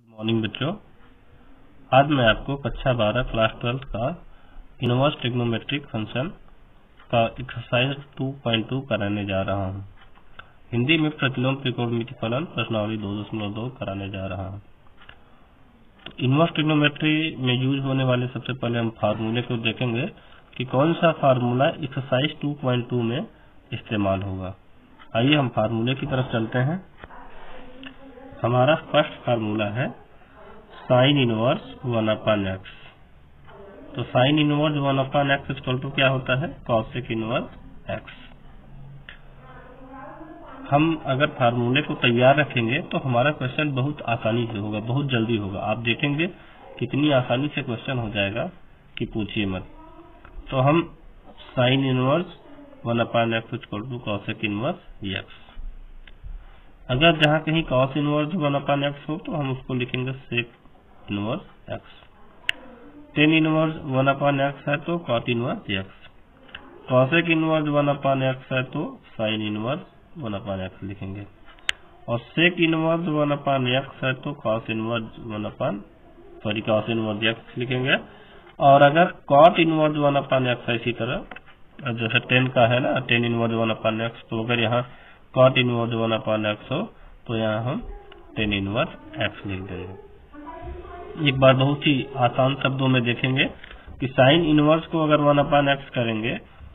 Morning बच्चों, आज मैं आपको कक्षा 12 क्लास 12 का इनवर्स ट्रिग्नोमेट्रिक फंक्शन का एक्सरसाइज 2.2 कराने जा रहा हूं। हिंदी में प्रतिलोम त्रिकोणमिति फलन प्रश्नावली 2.2 कराने जा रहा हूं। तो इनवर्स ट्रिग्नोमेट्री में यूज होने वाले सबसे पहले हम फार्मूले को देखेंगे कि कौन सा फार्मूला एक्सरसाइज 2.2 में इस्तेमाल होगा। आइए हम फार्मूले की तरफ चलते हैं। हमारा फर्स्ट फार्मूला है साइन इनवर्स 1/x। तो sine inverse 1/x equal to क्या होता है? Cosec inverse x। हम अगर फार्मूले को तैयार रखेंगे तो हमारा क्वेश्चन बहुत आसानी से होगा, बहुत जल्दी होगा। आप देखेंगे कितनी आसानी से क्वेश्चन हो जाएगा कि पूछिए मत। तो हम sine inverse 1/x equal to cosec inverse x। अगर जहां कहीं कॉस इनवर्स 1/x हो तो हम उसको लिखेंगे sec inverse x। Tan inverse 1/x है तो cot inverse x। Cosec inverse 1/x है तो साइन इनवर्स 1/x लिखेंगे। और सेक इनवर्स 1/x है तो कॉस इनवर्स x लिखेंगे। और अगर कॉट इनवर्स 1/x है, इसी तरह जैसे 10 का है ना, टेन इनवर्स 1/x, तो अगर यहाँ कॉट इनवर्स 1/x हो तो यहाँ हम टेन इनवर्स x लिख देंगे। एक बार बहुत ही आसान शब्दों में देखेंगे कि साइन इनवर्स को अगर 1/x करेंगे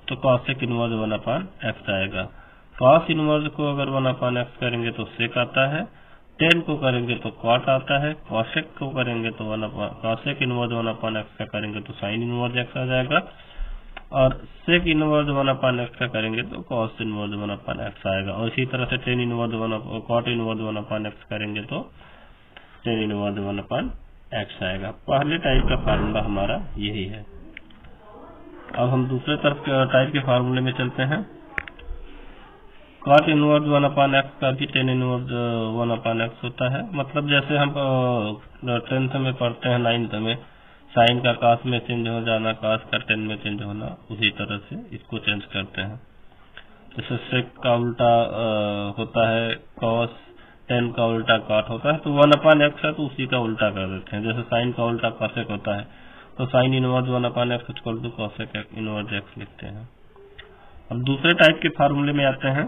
तो कॉसेक इनवर्स 1/x आएगा। कॉस इनवर्स को अगर 1/x करेंगे तो सेक आता है। टेन को करेंगे तो कॉट आता है। कॉसेक को करेंगे तो कॉसेक इनवर्स 1/x का करेंगे तो साइन इनवर्स x आ जाएगा। और सेक इनवर्स 1/x का करेंगे तो कॉस इनवर्स 1/x आएगा। और इसी तरह से tan inverse cot inverse 1/x करेंगे तो टेन इनवर्स 1/x आएगा। पहले टाइप का फार्मूला हमारा यही है। अब हम दूसरे टाइप के फार्मूले में चलते हैं। कॉट इनवर्स 1/x का भी टेन इनवर्स 1/x होता है। मतलब जैसे हम 10th में पढ़ते हैं, 9th में साइन का कॉस में चेंज हो जाना, कॉस का टेन में चेंज होना, उसी तरह से इसको चेंज करते हैं। जैसे सेक का उल्टा होता है कॉस, टेन का उल्टा कॉट होता है, तो 1/x है तो उसी का उल्टा कर देते हैं। जैसे साइन का उल्टा कॉसेक होता है तो sine inverse 1/x equal to cosec inverse x लिखते हैं। अब दूसरे टाइप के फार्मूले में आते हैं।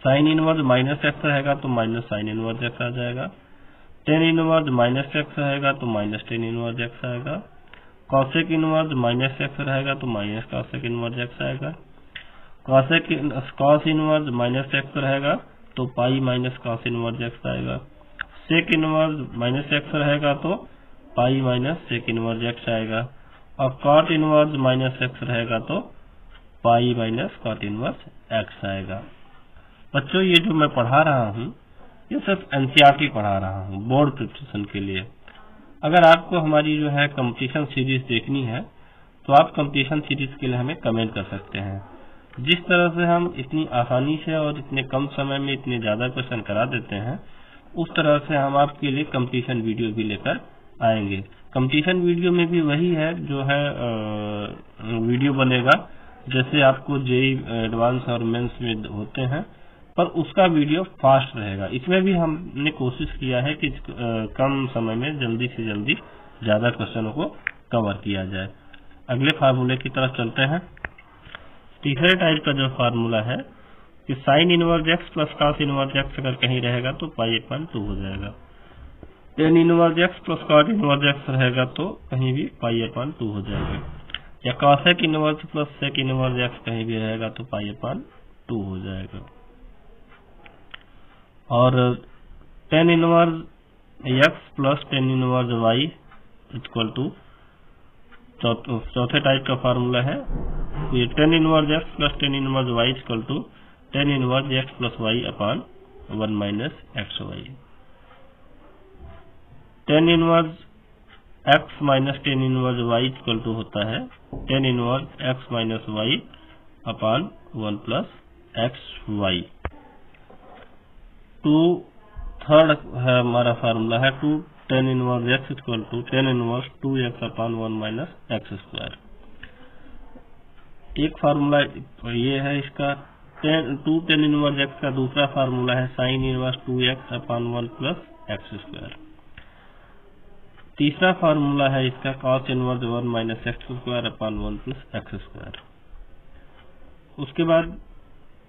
साइन इनवर्स -x रहेगा तो माइनस साइन इनवर्स x आ जाएगा। टेन इनवर्स -x रहेगा तो माइनस टेन इनवर्स x आएगा। कॉसेक इनवर्स -x रहेगा तो माइनस कॉसेक इनवर्स x आएगा। कॉस इनवर्स -x रहेगा तो pi minus cos inverse x आएगा। सेक इनवर्स -x रहेगा तो pi minus sec inverse x आएगा। और कॉट इनवर्स -x रहेगा तो pi minus cot inverse x आएगा। बच्चों, ये जो मैं पढ़ा रहा हूँ ये सिर्फ एनसीईआरटी पढ़ा रहा हूँ बोर्ड प्रिपरेशन के लिए। अगर आपको हमारी जो है कंपटीशन सीरीज देखनी है तो आप कंपटीशन सीरीज के लिए हमें कमेंट कर सकते हैं। जिस तरह से हम इतनी आसानी से और इतने कम समय में इतने ज्यादा क्वेश्चन करा देते हैं, उस तरह से हम आपके लिए कंपटीशन वीडियो भी लेकर आएंगे। कंपटीशन वीडियो में भी वही है जो है वीडियो बनेगा जैसे आपको जेईई एडवांस और मेंस में होते हैं, पर उसका वीडियो फास्ट रहेगा। इसमें भी हमने कोशिश किया है कि कम समय में जल्दी से जल्दी ज्यादा क्वेश्चनों को कवर किया जाए। अगले फार्मूले की तरफ चलते हैं। तीसरे टाइप का जो फार्मूला है कि sine inverse x plus cos inverse x अगर कहीं रहेगा तो π/2 हो जाएगा। Tan inverse x plus cot inverse x रहेगा तो कहीं भी π/2 हो जाएगा। या cosec inverse plus sec inverse x कहीं भी रहेगा तो π/2 हो जाएगा। और tan inverse x plus tan inverse y equal to चौथे टाइप का फार्मूला है। ये tan inverse x plus tan inverse y equal to tan inverse x plus y upon 1 minus xy। Tan inverse x minus tan inverse y equal to होता है tan inverse x minus y upon 1 plus xy। Third है हमारा formula है two tan inverse x equal to tan inverse 2x upon 1 minus x square. एक formula ये है इसका। To tan inverse x का दूसरा फार्मूला है sine inverse 2x upon 1 plus x square. तीसरा फार्मूला है इसका cos inverse 1 minus x square upon 1 plus x square. उसके बाद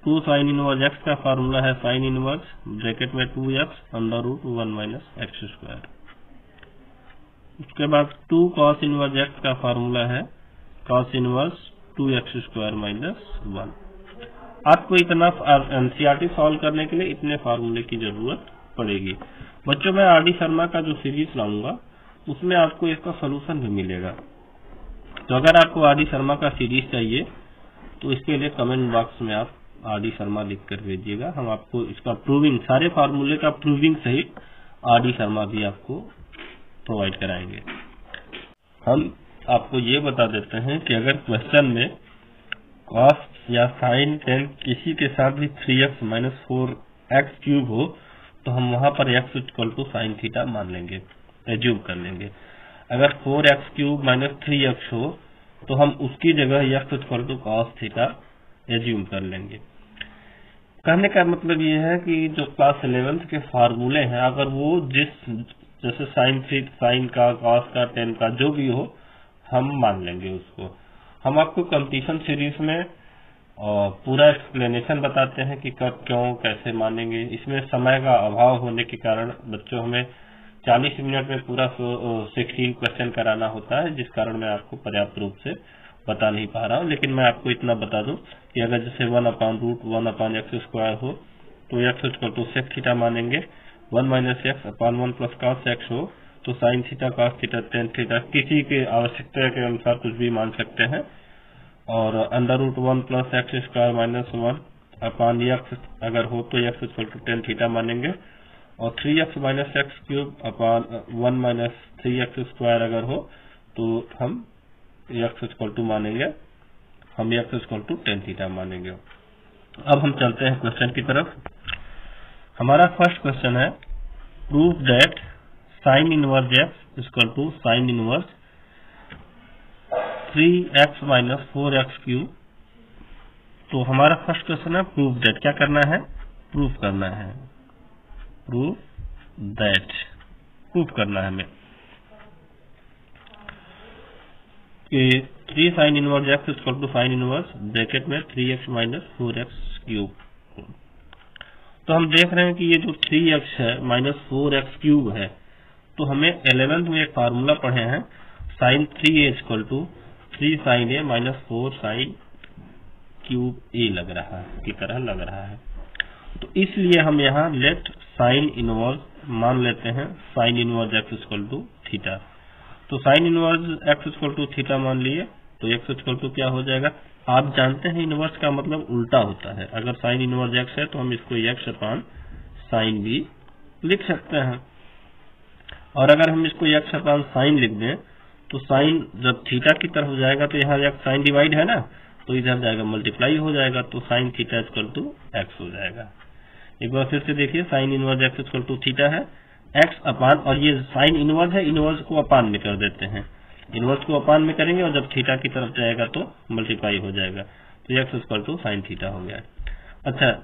2 साइन इनवर्स एक्स का फार्मूला है साइन इनवर्स ब्रैकेट में 2x under root 1 minus x square. उसके बाद 2 cos इनवर्स एक्स का फार्मूला है cos inverse 2x square minus 1। आपको इतना एनसीईआरटी सॉल्व करने के लिए इतने फार्मूले की जरूरत पड़ेगी। बच्चों मैं आर डी शर्मा का जो सीरीज लाऊंगा उसमें आपको इसका सोल्यूशन भी मिलेगा। तो अगर आपको आर डी शर्मा का सीरीज चाहिए तो इसके लिए कमेंट बॉक्स में आप आर डी शर्मा लिख कर भेजिएगा। हम आपको इसका प्रूविंग, सारे फार्मूले का प्रूविंग सहित आर डी शर्मा भी आपको प्रोवाइड कराएंगे। हम आपको ये बता देते हैं कि अगर क्वेश्चन में कॉस या साइन टेन किसी के साथ भी 3x माइनस 4x क्यूब हो तो हम वहां पर x equal to sine theta मान लेंगे, एज्यूम कर लेंगे। अगर 4x क्यूब माइनस 3x हो तो हम उसकी जगह x equal to cos theta assume कर लेंगे। कहने का मतलब ये है कि जो क्लास 11th के फार्मूले हैं अगर वो जैसे साइन का, कॉस का, टेन का जो भी हो हम मान लेंगे उसको। हम आपको कंपटीशन सीरीज में पूरा एक्सप्लेनेशन बताते हैं कि कब, क्यों, कैसे मानेंगे। इसमें समय का अभाव होने के कारण बच्चों हमें 40 मिनट में पूरा 16 क्वेश्चन कराना होता है, जिस कारण मैं आपको पर्याप्त रूप से बता नहीं पा रहा हूं। लेकिन मैं आपको इतना बता दूं कि अगर जैसे 1 upon root 1 upon x square हो तो x equal to sec theta मानेंगे। 1 minus x upon 1 plus cos x हो तो sine theta, cos theta, tan theta, किसी के आवश्यकता के अनुसार कुछ भी मान सकते हैं। और under root 1 plus x square minus 1 upon x अगर हो तो x equal to tan theta मानेंगे। और 3x minus x cube upon 1 minus 3x square अगर हो तो हम एक्स इक्वल टू मानेंगे, हम x equal to tan theta मानेंगे। अब हम चलते हैं क्वेश्चन की तरफ। हमारा फर्स्ट क्वेश्चन है prove that sine inverse x equal to sine inverse 3x minus 4x cube. तो हमारा फर्स्ट क्वेश्चन है प्रूव दैट, क्या करना है, प्रूफ करना है, प्रूव दैट, प्रूफ करना है हमें कि 3 sine inverse x equal to sine inverse bracket में 3x माइनस 4x क्यूब। तो हम देख रहे हैं कि ये जो 3x है माइनस 4x क्यूब है, तो हमें 11th में एक फार्मूला पढ़े हैं sine 3a equal to 3 sine a minus 4 sine cube a लग रहा है, की तरह लग रहा है। तो इसलिए हम यहाँ लेट साइन इनवर्स मान लेते हैं sine inverse x equal to theta. तो sine inverse x equal to theta मान लिए तो एक्स इक्वल टू क्या हो जाएगा, आप जानते हैं इनवर्स का मतलब उल्टा होता है। अगर साइन इनवर्स एक्स है तो हम इसको एक्स अपान साइन भी लिख सकते हैं। और अगर हम इसको एक्स अपान साइन लिख दें तो साइन जब थीटा की तरफ हो जाएगा तो यहाँ एक साइन डिवाइड है ना, तो इधर जाएगा मल्टीप्लाई हो जाएगा, तो sine theta equal to x हो जाएगा। एक बार फिर से देखिए, sine inverse x equal to theta है, एक्स अपान, और ये साइन इनवर्स है, इनवर्स को अपान में कर देते हैं, इनवर्स को अपान में करेंगे और जब थीटा की तरफ जाएगा तो मल्टीप्लाई हो जाएगा, तो x equal to sine theta हो गया। अच्छा,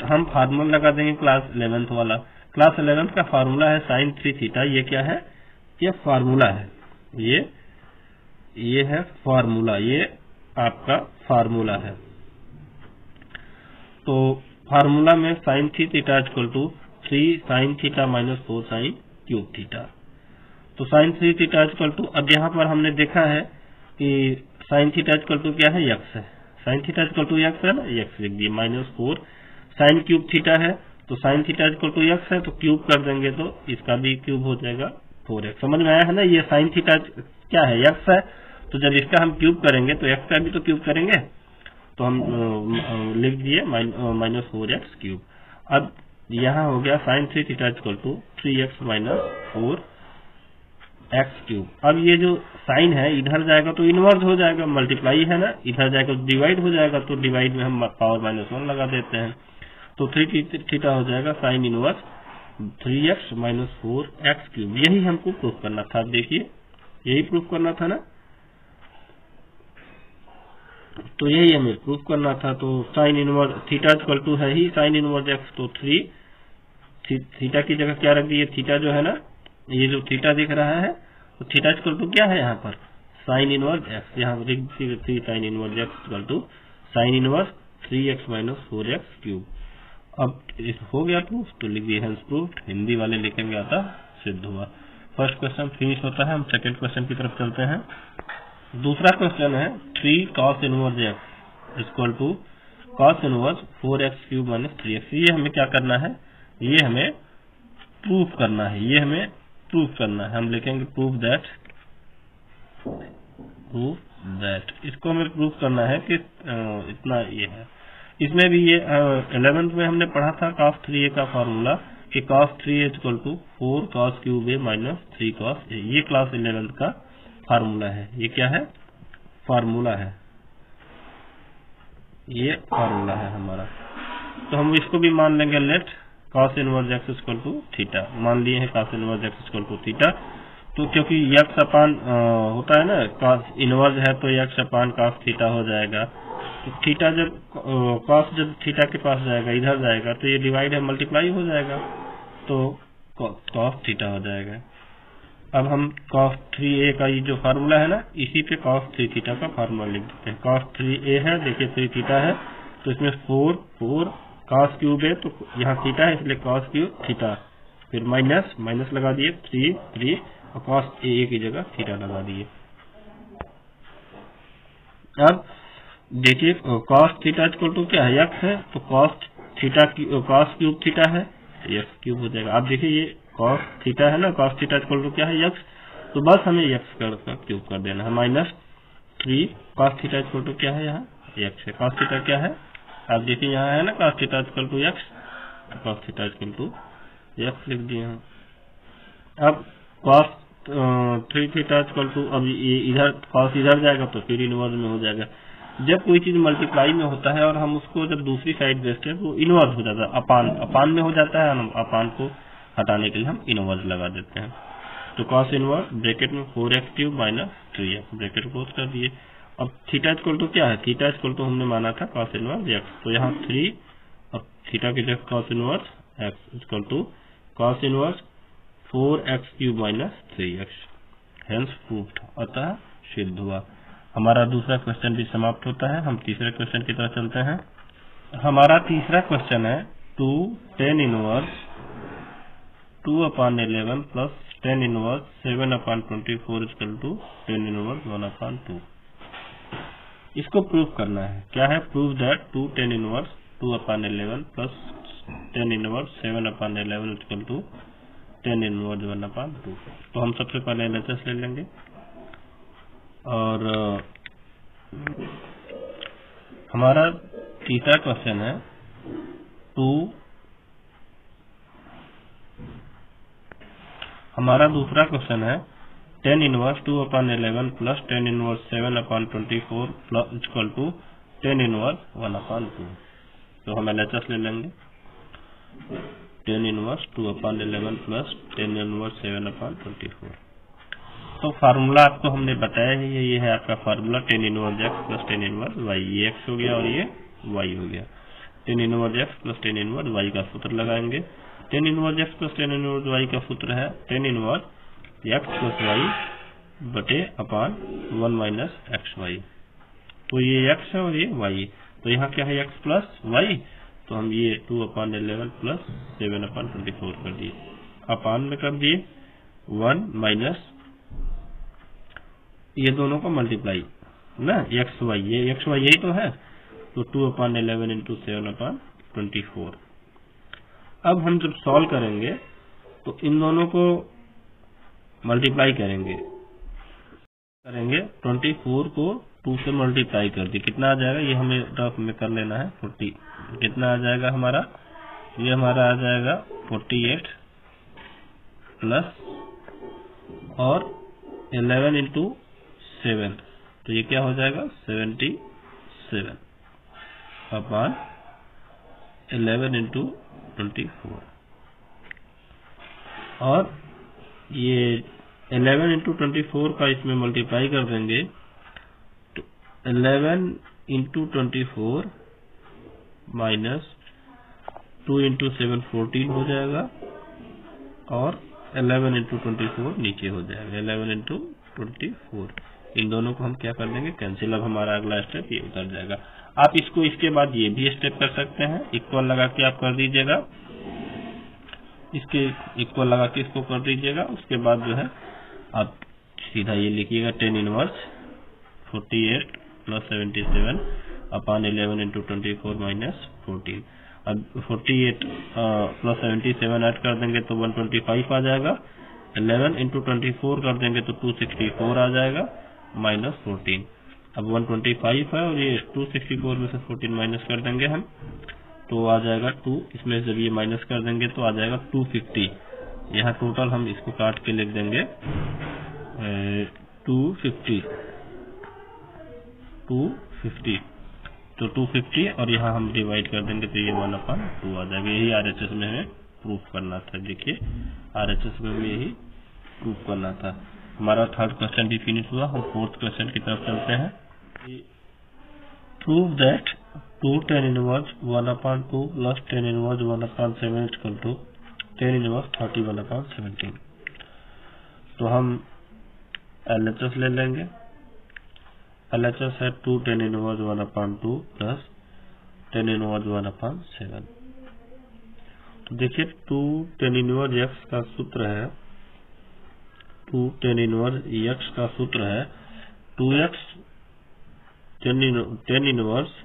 हम फार्मूला लगा देंगे क्लास 11th वाला। क्लास 11th का फार्मूला है साइन 3 थीटा। ये क्या है, ये फार्मूला है, ये है फार्मूला, ये आपका फार्मूला है। तो फार्मूला में sine 3 theta equal to 3 sine theta minus 4 sine cube theta. तो साइन 3 थीटा इक्वल टू, अब यहाँ पर हमने देखा है कि साइन थीटा इक्वल टू क्या है, एक्स है, sine theta equal to x है ना, एक्स लिख दिए, माइनस 4 साइन क्यूब थीटा है, तो sine theta equal to x है तो क्यूब कर देंगे तो इसका भी क्यूब हो जाएगा 4x। समझ में आया है ना, ये साइन थीटा क्या है, एक्स है, तो जब इसका हम क्यूब करेंगे तो एक्स का भी तो क्यूब करेंगे, तो हम लिख दिए माइनस 4x क्यूब। अब यहाँ हो गया sine 3 theta equal to 3x minus 4x cube. अब ये जो साइन है इधर जाएगा तो इनवर्स हो जाएगा, मल्टीप्लाई है ना, इधर जाएगा तो डिवाइड हो जाएगा, तो डिवाइड में हम पावर माइनस 1 लगा देते हैं, तो 3 थीटा हो जाएगा sign inverse 3x minus 4x cube. यही हमको प्रूफ करना था, देखिए यही प्रूफ करना था ना, तो यही हमें प्रूफ करना था। तो sine inverse theta equal to है ही साइन इनवर्स x, तो 3 थीटा की जगह क्या रख दिए, थीटा जो है ना ये जो थीटा दिख रहा है तो थीटा इक्वल टू क्या है यहाँ पर साइन इनवर्स एक्स, यहाँ लिख दीजिए sine inverse x equal to sine inverse 3x minus 4x cube. अब हो गया प्रूफ तो लिख दिए हेंस प्रूफ्ड, हिंदी वाले लिखेंगे आता सिद्ध हुआ। फर्स्ट क्वेश्चन फिनिश होता है, हम सेकंड क्वेश्चन की तरफ चलते हैं। दूसरा क्वेश्चन है 3 cos inverse x equal to cos inverse 4x cube minus 3x। ये हमें क्या करना है, ये हमें प्रूफ करना है, ये हमें प्रूफ करना है। हम लिखेंगे प्रूफ दैट, इसको हमें प्रूफ करना है कि इतना ये है। इसमें भी ये 11th में हमने पढ़ा था cos 3a का फार्मूला कि cos 3a equal to 4 cos cube a minus 3 cos a। ये क्लास 11th का फार्मूला है। ये क्या है, फार्मूला है, ये फार्मूला है हमारा। तो हम इसको भी मान लेंगे let cos inverse x equal to theta. मान लिए हैं cos inverse x equal to theta. तो क्योंकि x अपान होता है ना, cos इनवर्स है तो x अपान cos थीटा हो जाएगा। तो थीटा जब cos जब थीटा के पास जाएगा, इधर जाएगा तो ये डिवाइड है मल्टीप्लाई हो जाएगा, तो cos थीटा हो जाएगा। अब हम cos 3a का ये जो फार्मूला है ना, इसी पे cos 3 थीटा का फार्मूला लिख देते हैं। cos 3a है, देखिए 3 थीटा है तो इसमें 4 cos क्यूब है, तो यहाँ थीटा है इसलिए cos क्यूब थीटा, फिर माइनस लगा दिए 3 और cos a की जगह थीटा लगा दिए। अब देखिए cos थीटा इक्वल टू क्या है, x है, तो cos क्यूब थीटा है, x क्यूब हो जाएगा। आप देखिए ये cos थीटा है ना, cos थीटा इक्वल टू क्या है, x, तो बस हमें x का क्यूब कर देना है। Minus 3 cos theta equal to क्या है, यहाँ x है। cos थीटा क्या है, आप देखिए यहाँ है ना cos theta equal to x, cos theta equal to x लिख दिए हैं। अब cos 3 थीटा इक्वल टू, अब ये इधर cos इधर जाएगा तो फिर इनवर्स में हो जाएगा। जब कोई चीज मल्टीप्लाई में होता है और हम उसको जब दूसरी साइड भेजते हैं तो इनवर्स हो जाता है, अपान में हो जाता है, हम अपान को हटाने के लिए हम इनवर्स लगा देते हैं। तो cos इनवर्स ब्रैकेट में 4x cube minus 3x, bracket close कर दिए। अब थीटा इक्वल टू क्या है, थीटा इक्वल टू हमने माना था cos इनवर्स x, तो यहाँ 3 और थीटा की जगह cos inverse x equal to cos inverse 4x cube minus 3x, hence proved, अतः सिद्ध हुआ। हमारा दूसरा क्वेश्चन भी समाप्त होता है। हम तीसरे क्वेश्चन की तरफ चलते हैं। हमारा तीसरा क्वेश्चन है 2 tan inverse 2/11 plus tan inverse 7/24 equal to tan inverse 1/2। इसको प्रूव करना है। क्या है, prove that 2 tan inverse 2/11 plus tan inverse 7/11 equal to tan inverse 1/2। तो हम सबसे पहले LHS ले लेंगे और हमारा तीसरा क्वेश्चन है 2, हमारा दूसरा क्वेश्चन है tan inverse 2/11 plus tan inverse 7/24 equal to tan inverse 1/2। तो हम LHS ले लेंगे। tan inverse 2/11 plus tan inverse 7/24। तो फार्मूला आपको हमने बताया है, ये है आपका formula tan inverse x plus tan inverse y। ये x हो गया और ये y हो गया। tan inverse x plus tan inverse y का सूत्र लगाएंगे। tan inverse x plus tan inverse y का सूत्र है tan inverse x plus y बटे अपान 1 माइनस xy। तो ये x है और ये y, तो यहाँ क्या है x प्लस y, तो हम ये 2/11 प्लस 7/24 कर दिए, अपान में कर दिए 1 माइनस ये दोनों का मल्टीप्लाई ना एक्स वाई, ये एक्स वाई यही तो है, तो 2/11 इंटू 7/24। अब हम जब सॉल्व करेंगे तो इन दोनों को मल्टीप्लाई करेंगे 24 को 2 से मल्टीप्लाई कर दी, कितना आ जाएगा, ये हमें रफ में कर लेना है 40। कितना आ जाएगा हमारा, ये हमारा आ जाएगा 48 प्लस और 11 इंटू 7, तो ये क्या हो जाएगा 77 अपान 11 इंटू 24। और ये 11 इंटू 24 का इसमें मल्टीप्लाई कर देंगे तो 11 इंटू 24 माइनस 2 इंटू 7 14 हो जाएगा और 11 इंटू 24 नीचे हो जाएगा, 11 इंटू 24। इन दोनों को हम क्या कर देंगे, कैंसिल। अब हमारा अगला स्टेप ये उतर जाएगा। आप इसको इसके बाद ये भी स्टेप कर सकते हैं, इक्वल लगा के आप कर दीजिएगा, इसके इक्वल लगा के इसको कर दीजिएगा। उसके बाद जो है आप सीधा ये लिखिएगा 10 inverse 48 plus 77 upon 11 into 24 minus 14। अब 48 प्लस 77 ऐड कर देंगे तो 125 आ जाएगा, 11 इंटू 24 कर देंगे तो 264 आ जाएगा माइनस 14। अब 125 है और ये 264 में से 14 माइनस कर देंगे हम तो आ जाएगा 2, इसमें जब ये माइनस कर देंगे तो आ जाएगा 250। यहाँ टोटल हम इसको काट के लिख देंगे 250 तो 250 और यहाँ हम डिवाइड कर देंगे तो ये 1/2 आ जाएगा। यही RHS में हमें प्रूफ करना था। देखिए RHS में हमें यही प्रूफ करना था। हमारा थर्ड क्वेश्चन भी फिनिश हुआ। हम फोर्थ क्वेश्चन की तरफ चलते हैं। Prove that 2 tan inverse 1/2 plus tan inverse 1/7 is equal to tan inverse 31/17। तो हम LHS ले लेंगे। LHS है 2 tan inverse 1/2 plus tan inverse 1/7। तो देखिए 2 tan inverse x का सूत्र है, 2 tan inverse x का सूत्र है 2x tan inverse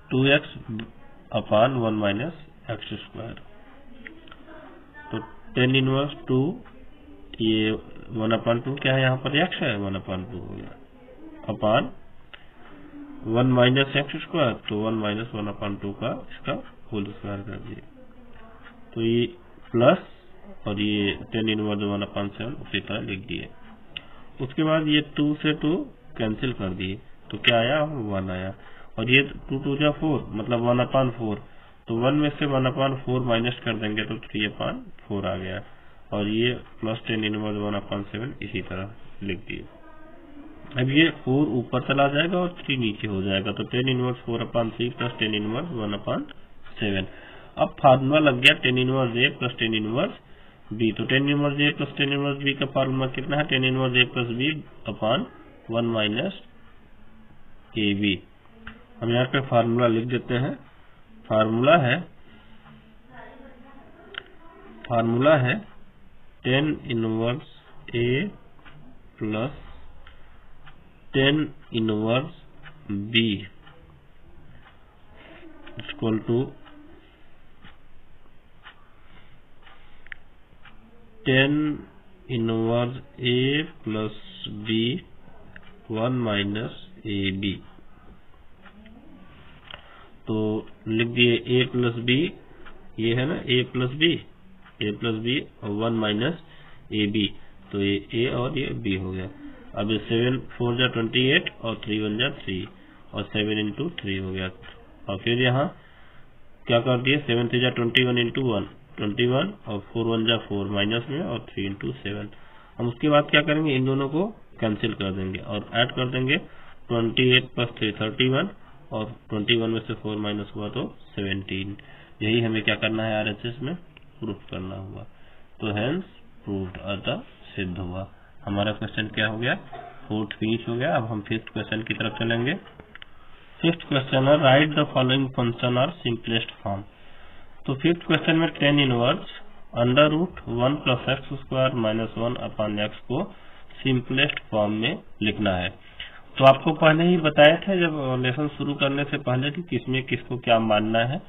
2x upon 1 minus x square. तो tan इनवर्स 2 ये 1/2 क्या है, यहाँ पर x है 1/2 हो गया अपॉन 1 माइनस एक्स स्क्वायर, तो 1 माइनस 1/2 का इसका होल स्क्वायर कर दिए। तो ये प्लस और ये tan इनवर्स 1/7 उसी तरह लिख दिए। उसके बाद ये 2 से 2 कैंसिल कर दिए तो क्या आया, 1 आया। और ये 2 2 जा 4 मतलब 1/4, तो 1 में से 1/4 माइनस कर देंगे तो 3/4 आ गया। और ये प्लस tan इनवर्स 1/7 इसी तरह लिख दिए। अब ये 4 ऊपर चला जाएगा और 3 नीचे हो जाएगा, तो tan inverse 4/3 plus tan inverse 1/7। अब फार्मूला लग गया tan inverse a plus tan inverse b। तो tan inverse a plus tan inverse b का फार्मूला कितना है, tan inverse a plus b upon 1 minus ab। हम यहाँ पे फार्मूला लिख देते हैं। फार्मूला है tan inverse a plus tan inverse b equal to tan inverse a plus b 1 minus ab। तो लिख दिए a प्लस b, ये है ना a प्लस b और 1 माइनस ab। तो ये a और ये b हो गया। अब 7 4 जा 28 और 3 1 जा 3 और 7 इंटू 3 हो गया। और फिर यहाँ क्या कर दिए, 7 3 जा 21 इंटू 1 21 और 4 1 जा 4 माइनस में और 3 इंटू 7। हम उसके बाद क्या करेंगे, इन दोनों को कैंसिल कर देंगे और ऐड कर देंगे 28 प्लस 3 31 और 21 में से 4 माइनस हुआ तो 17। यही हमें क्या करना है, RHS में प्रूफ करना हुआ। तो हेंस प्रूव्ड अतः सिद्ध हुआ। हमारा क्वेश्चन क्या हो गया, फोर्थ फिनिश हो गया। अब हम फिफ्थ क्वेश्चन की तरफ चलेंगे। फिफ्थ क्वेश्चन है राइट द फॉलोइंग फंक्शन और सिंपलेस्ट फॉर्म। तो फिफ्थ क्वेश्चन में tan inverse under root 1 plus x square minus 1 upon x को सिंपलेस्ट फॉर्म में लिखना है। तो आपको पहले ही बताया था जब लेसन शुरू करने से पहले कि किसमें किसको क्या मानना है।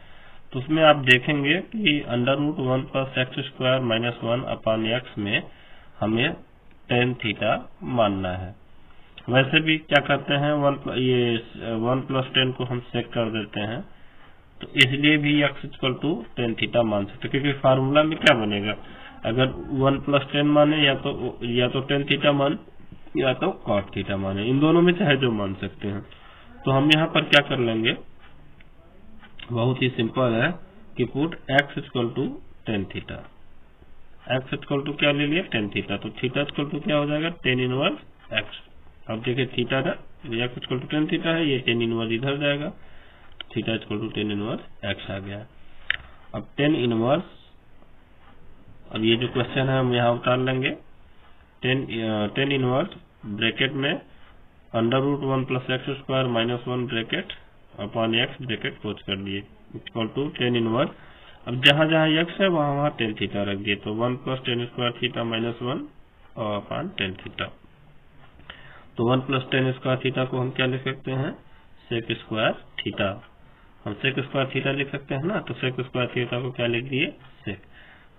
तो उसमें आप देखेंगे कि under root 1 plus x square minus 1 upon x में हमें tan थीटा मानना है। वैसे भी क्या करते हैं, 1 प्लस 10 को हम सेक कर देते हैं, तो इसलिए भी x equal to tan theta मान सकते, क्योंकि फार्मूला में क्या बनेगा, अगर 1 प्लस 10 माने या तो tan थीटा मान या तो cot थीटा माने, इन दोनों में चाहे जो मान सकते हैं। तो हम यहाँ पर क्या कर लेंगे, बहुत ही सिंपल है कि put x equal to tan theta. x equal to क्या ले लिया, tan थीटा। तो थीटा इक्वल टू क्या हो जाएगा, tan इनवर्स x। अब देखिए थीटा था, x equal to tan theta है, ये tan इनवर्स इधर जाएगा, theta equal to tan inverse x आ गया। अब टेन इनवर्स, अब ये जो क्वेश्चन है हम यहाँ उतार लेंगे। टेन इनवर्स ब्रैकेट में √1 + x² - 1 bracket upon x bracket close कर दिए इक्वल टू टेन इनवर्स। अब जहां जहां x है वहां टेन थीटा रख दिए, तो 1 + tan² थीटा -1 और अपॉन टेन थीटा। तो 1 + tan² थीटा को हम क्या लिख सकते हैं, sec² थीटा। हम sec² थीटा लिख सकते हैं ना, तो sec² थीटा को क्या लिख दिए, सेक।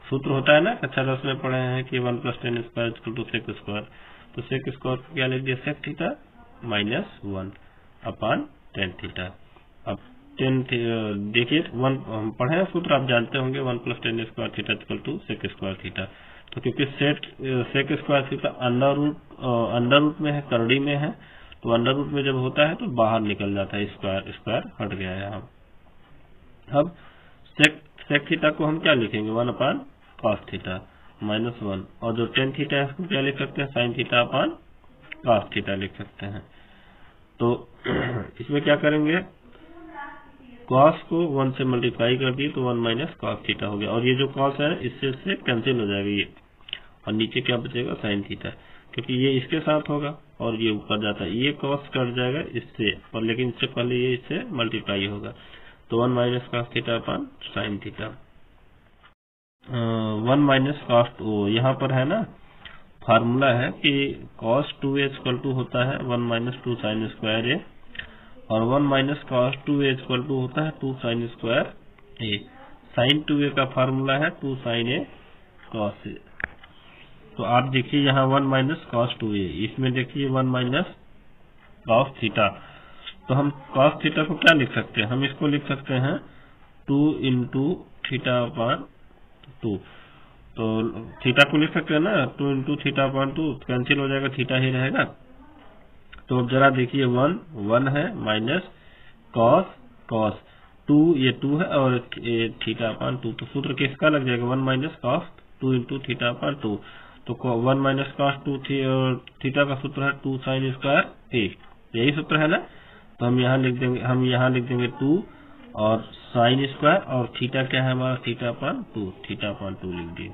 सूत्र होता है ना, कक्षा 10 में पढ़े हैं कि 1 + tan² = sec², तो sec² को क्या लिख दिया, sec theta -1 upon tan theta. अब देखिए हम पढ़े हैं सूत्र, आप जानते होंगे 1 + tan² थीटा = sec² थीटा। तो क्योंकि sec² थीटा अंडर रूट में है, करड़ी में है, तो अंडर रूट में जब होता है तो बाहर निकल जाता है, स्क्वायर हट गया यहाँ। अब सेक थीटा को हम क्या लिखेंगे, 1 अपॉन cos थीटा -1, और जो टेन थीटा है उसको क्या लिख सकते हैं, sin theta upon cos theta लिख सकते हैं। तो इसमें क्या करेंगे, cos को 1 से मल्टीप्लाई कर दिए तो 1 - cos थीटा हो गया, और ये जो cos है इससे कैंसिल हो जाएगा ये, और नीचे क्या बचेगा, sin थीटा, क्योंकि ये इसके साथ होगा और ये ऊपर जाता है, ये cos कट जाएगा इससे, और लेकिन इससे पहले ये इससे मल्टीप्लाई होगा, तो 1 - cos theta upon sin theta. 1 - cos, यहाँ पर है ना फार्मूला है कि cos 2a = होता है 1 - 2 sin²a, और 1 - cos 2a = होता है 2 sin²a। sin 2a का फार्मूला है 2 sin a cos a। तो आप देखिए यहाँ 1 - cos 2a, इसमें देखिए 1 - cos थीटा, तो हम cos थीटा को क्या लिख सकते हैं, हम इसको लिख सकते हैं 2 × थीटा अपॉन 2, तो थीटा को लिख सकते हैं ना, 2 × थीटा अपॉन 2 कैंसिल हो जाएगा, थीटा ही रहेगा। तो अब जरा देखिए 1 है माइनस cos 2, ये 2 है, और थीटा अपॉन 2, तो सूत्र किसका लग जाएगा, 1 - cos 2 × थीटा अपॉन 2, तो 1 - cos 2 थीटा का सूत्र है 2 sin²a, यही सूत्र है ना। तो हम यहाँ लिख देंगे 2 और sin², और थीटा क्या है हमारा, थीटा अपॉन 2 लिख दिए।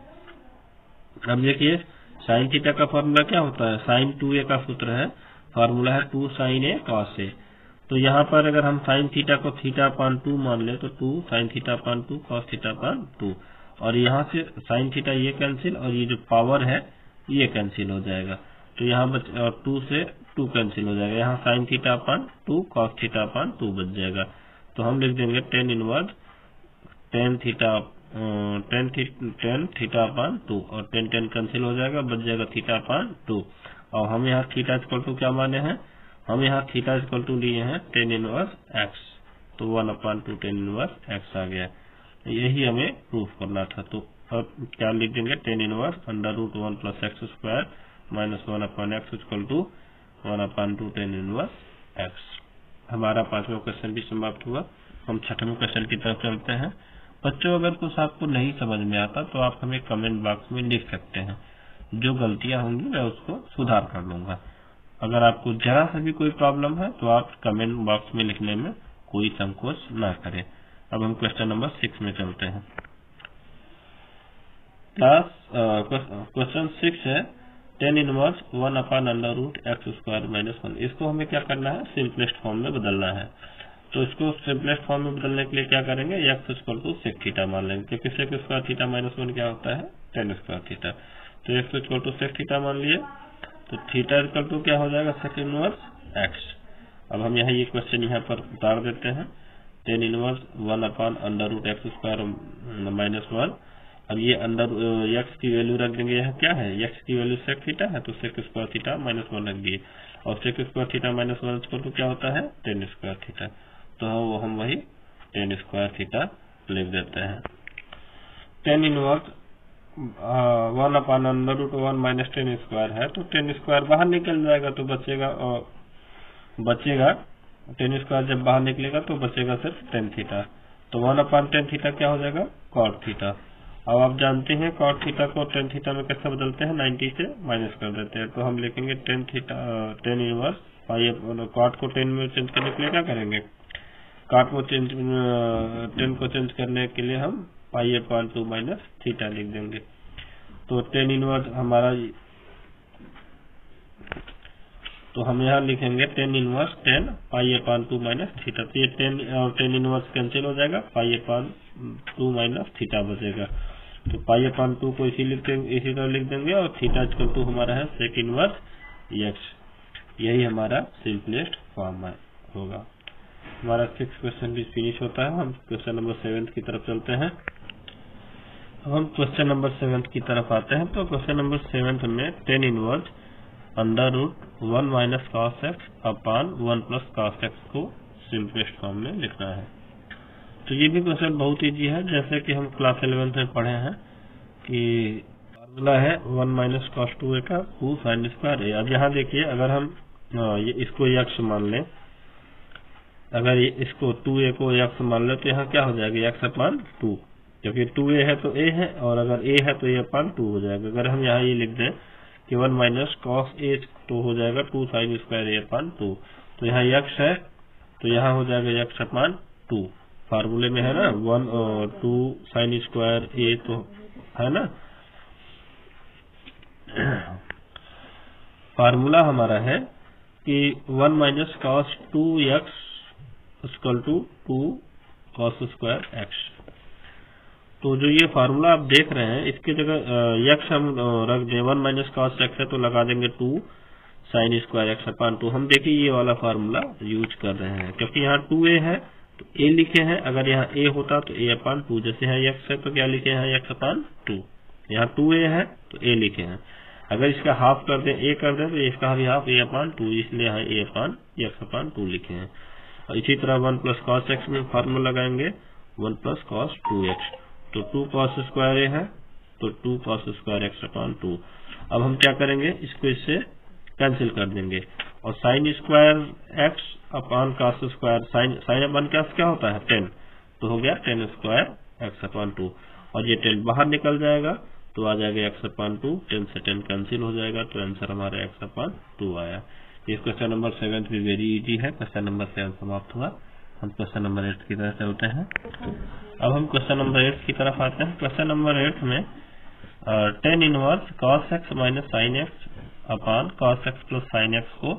अब देखिए sin थीटा का फॉर्मूला क्या होता है, sin 2a का सूत्र है, फॉर्मूला है 2 sin a cos a। तो यहाँ पर अगर हम sin थीटा को थीटा अपॉन 2 मान ले तो 2 sin theta upon 2 cos theta upon 2, और यहाँ से sin थीटा ये कैंसिल, और ये जो पावर है ये कैंसिल हो जाएगा, तो यहाँ और 2 से 2 कैंसिल हो जाएगा, यहाँ sin theta upon 2 cos theta upon 2 बच जाएगा। तो हम लिख देंगे tan inverse tan theta upon 2, और टेन कैंसिल हो जाएगा, बच जाएगा थीटा अपॉन 2। और हम यहाँ थीटा = क्या माने हैं, हम यहाँ थीटा = लिए हैं टेन इनवर्स x, तो 1/2 टेन इनवर्स x आ गया, यही हमें प्रूफ करना था। तो अब क्या लिख देंगे, tan inverse √1 + x² - 1/x = 1/2 ten inverse x। हमारा 5वां क्वेश्चन भी समाप्त हुआ। हम 6वें क्वेश्चन की तरफ चलते हैं। बच्चों, अगर कुछ आपको नहीं समझ में आता तो आप हमें कमेंट बॉक्स में लिख सकते हैं, जो गलतियां होंगी मैं उसको सुधार कर लूंगा। अगर आपको जरा सा भी कोई प्रॉब्लम है तो आप कमेंट बॉक्स में लिखने में कोई संकोच ना करें। अब हम क्वेश्चन नंबर 6 में चलते हैं। क्वेश्चन 6 है tan इनवर्स 1/√x² - 1। इसको हमें क्या करना है, सिंपलेस्ट फॉर्म में बदलना है। तो इसको सिंपलेस्ट फॉर्म में बदलने के लिए क्या करेंगे, x = sec थीटा मान लेंगे, क्योंकि sec² थीटा -1 क्या होता है, tan² थीटा। तो x = sec थीटा मान लिए, तो थीटा = क्या हो जाएगा, sec इनवर्स x। अब हम यहाँ ये क्वेश्चन यहाँ पर उतार देते हैं, tan इनवर्स 1/√x² - 1। अब ये अंदर x की वैल्यू रख देंगे, यह क्या है, x की वैल्यू sec थीटा है, तो sec² थीटा -1 रख दिए, और sec² थीटा -1 क्या होता है, tan² थीटा। तो हम वही tan² थीटा लिख देते हैं। tan इनवर्स 1/√1 - tan² है, तो tan² बाहर निकल जाएगा, तो बचेगा tan² जब बाहर निकलेगा तो बचेगा सिर्फ tan थीटा। तो 1/tan थीटा क्या हो जाएगा, cot थीटा। अब आप जानते हैं cot थीटा को tan थीटा में कैसे बदलते हैं, 90 से माइनस कर देते हैं। तो हम लिखेंगे tan इनवर्स cot को tan में चेंज करने के लिए क्या करेंगे, cot को tan को चेंज करने के लिए हम पाई अपॉन 2 माइनस थीटा लिख देंगे। तो टेन इनवर्स हमारा, तो हम यहाँ लिखेंगे tan inverse 10 pi upon 2 minus theta. तो ये 10 और 10 इनवर्स कैंसिल हो जाएगा, पाई अपॉन 2 माइनस थीटा बचेगा। तो पाई अपॉन 2 को इसी तरह लिख देंगे और थीटा इक्वल टू हमारा है सेक इनवर्स एक्स। यही हमारा सिंपलेस्ट फॉर्म होगा। हमारा 6 क्वेश्चन भी फिनिश होता है। हम क्वेश्चन नंबर 7 की तरफ चलते हैं। अब हम क्वेश्चन नंबर 7 की तरफ आते हैं। तो क्वेश्चन नंबर 7 में tan inverse under root 1 minus cos x upon 1 plus cos x को सिंपलेस्ट फॉर्म में लिखना है। तो ये भी क्वेश्चन बहुत इजी है, जैसे कि हम क्लास 11 में पढ़े हैं कि फार्मूला है 1 माइनस कॉस 2a का 2 साइन स्क्वायर ए। अब यहाँ देखिए, अगर हम इसको यक्ष मान लें, अगर इसको 2a को यक्ष मान लें तो यहाँ क्या हो जाएगा, एक्स अपॉन 2, क्योंकि 2a है तो a है और अगर a है तो a अपॉन 2 हो जाएगा। अगर हम यहाँ ये लिख दें कि 1 माइनस कॉस ए तो हो जाएगा 2 साइन स्क्वायर ए अपॉन 2। तो यहाँ यक्ष है तो यहाँ हो जाएगा यक्ष अपॉन 2। फार्मूले में है ना 1 और 2 साइन स्क्वायर ए तो है ना। फार्मूला हमारा है कि 1 minus cos 2 x equal to 2 cos square x. तो जो ये फार्मूला आप देख रहे हैं, इसके जगह यक्ष हम रख दें, 1 माइनस कॉस एक्स है तो लगा देंगे 2 साइन स्क्वायर एक्स अपॉन 2। हम देखिए ये वाला फार्मूला यूज कर रहे हैं, क्योंकि यहाँ 2a है तो a लिखे हैं। अगर यहाँ a होता तो a अपॉन 2, जैसे यहाँ यक्ष है तो क्या लिखे हैं, एक्स अपॉन 2। यहाँ 2a है तो a लिखे हैं। अगर इसका हाफ कर दें, a कर दें तो इसका भी हाफ a अपॉन 2, इसलिए यहाँ a अपॉन एक्स अपॉन 2 लिखे हैं। और इसी तरह 1 प्लस कॉस एक्स में फार्मूला लगाएंगे 1 प्लस कॉस 2x। तो 2 कॉस स्क्वायर ए है तो 2 कॉस स्क्वायर एक्स अपॉन 2। अब हम क्या करेंगे, इसको इससे कैंसिल कर देंगे और sine square x upon cos square, sine upon क्या होता है 10, तो हो गया 10 स्क्वायर एक्स अपॉन 2। और ये 10 बाहर निकल जाएगा तो आ जाएगा एक्स अपॉन 2, 10 से 10 कैंसिल हो जाएगा तो आंसर हमारा एक्स अपॉन 2 आया। ये क्वेश्चन नंबर 7 भी वेरी इजी है। क्वेश्चन नंबर 7 समाप्त हुआ। हम क्वेश्चन नंबर 8 की तरफ चलते हैं। अब हम क्वेश्चन नंबर 8 की तरफ आते हैं। क्वेश्चन नंबर 8 में tan inverse cos x minus sign x upon cos x plus sine x को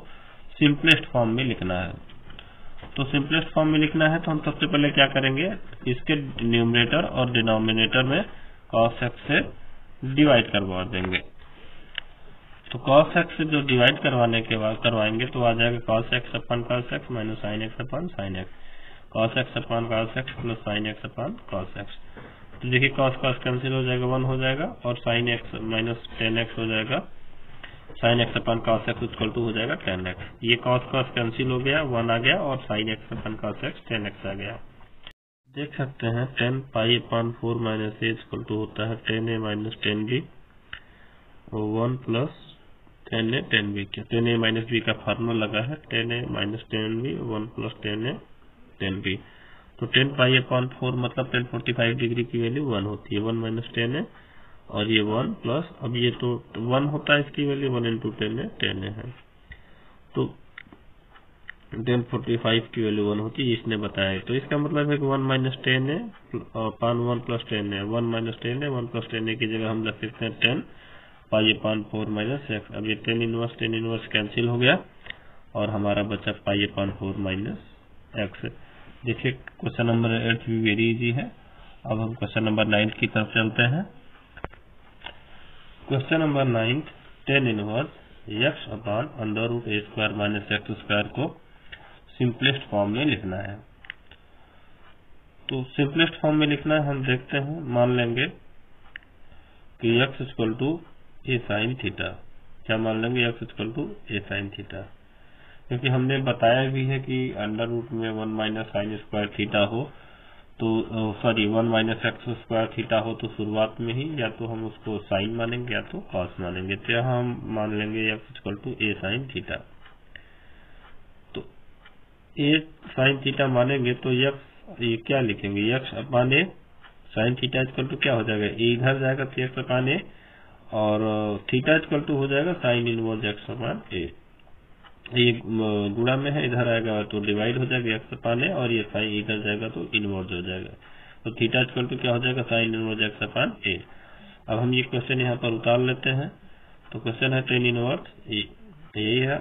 सिंपलेस्ट फॉर्म में लिखना है। तो सिंपलेस्ट फॉर्म में लिखना है तो हम सबसे पहले क्या करेंगे, इसके न्यूमरेटर और डिनोमिनेटर में कॉस एक्स से डिवाइड करवा देंगे। तो कॉस एक्स से जो डिवाइड करवाने के बाद करवाएंगे तो आ जाएगा cos x upon cos x minus sign x upon sine x, cos x upon cos x plus sign x upon cos x. तो देखिए कॉस कॉस कैंसिल हो जाएगा, 1 हो जाएगा और साइन एक्स माइनस 10x हो जाएगा, sine x upon cos x equal to हो जाएगा 10x। ये कॉस कॉस कैंसिल हो गया, 1 आ गया और sine x upon cos x 10x आ गया। देख सकते हैं 10 pi upon 4 minus a equal to होता है 10a माइनस 10b और 1 plus 10a 10b। 10a minus b का फार्मूला लगा है 10a minus 10b 1 plus 10a 10b। तो 10 पाई अपॉन 4 मतलब 1045 डिग्री की वैल्यू 1 होती है, 1 माइनस 10 है और ये 1 प्लस, अब ये तो 1 होता है, इसकी वैल्यू 1 इंटू 10 है। तो 1045 की वैल्यू 1 होती है, इसने बताया। तो इसका मतलब है कि 1 माइनस 10 है अपॉन 1 प्लस 10 है, 1 माइनस 10 है 1 प्लस 10 की जगह हम रख सकते हैं 10 पाई अपॉन 4 माइनस एक्स। अब ये 10 इनवर्स कैंसिल हो गया और हमारा बचा पाई अपॉन 4 माइनस एक्स। देखिए क्वेश्चन नंबर 8 भी वेरी इजी है। अब हम क्वेश्चन नंबर 9 की तरफ चलते हैं। Question number 9, tan inverse x upon under root a square minus x square को सिंपलेस्ट फॉर्म में लिखना है। तो सिंपलेस्ट फॉर्म में लिखना है, हम देखते हैं, मान लेंगे कि x equal to a sine theta. क्या मान लेंगे, x equal to a sine theta, क्योंकि हमने बताया भी है कि अंडर रूट में 1 माइनस साइन स्क्वायर थीटा हो तो 1 माइनस एक्स स्क्वायर थीटा हो तो शुरुआत में ही या तो हम उसको साइन मानेंगे या तो कॉस मानेंगे। तो यहाँ हम मान लेंगे x equal to a sine theta. तो ए साइन थीटा मानेंगे तो ये क्या लिखेंगे, x upon a sine theta equal to क्या हो जाएगा, ए इधर जाएगा तो एक्स अपॉन ए और थीटा इक्वल टू हो जाएगा साइन इनवर्स एक्स अपॉन ए। ये गुणा में है, इधर आएगा तो डिवाइड हो जाएगा एक्स अपॉन ए और ये साइन इधर जाएगा तो इनवर्स हो जाएगा। तो थीटा इक्वल टू क्या हो जाएगा साइन इनवर्स एक्स अपान ए। अब हम ये क्वेश्चन यहाँ पर उतार लेते हैं। तो क्वेश्चन है टेन इनवर्स ए है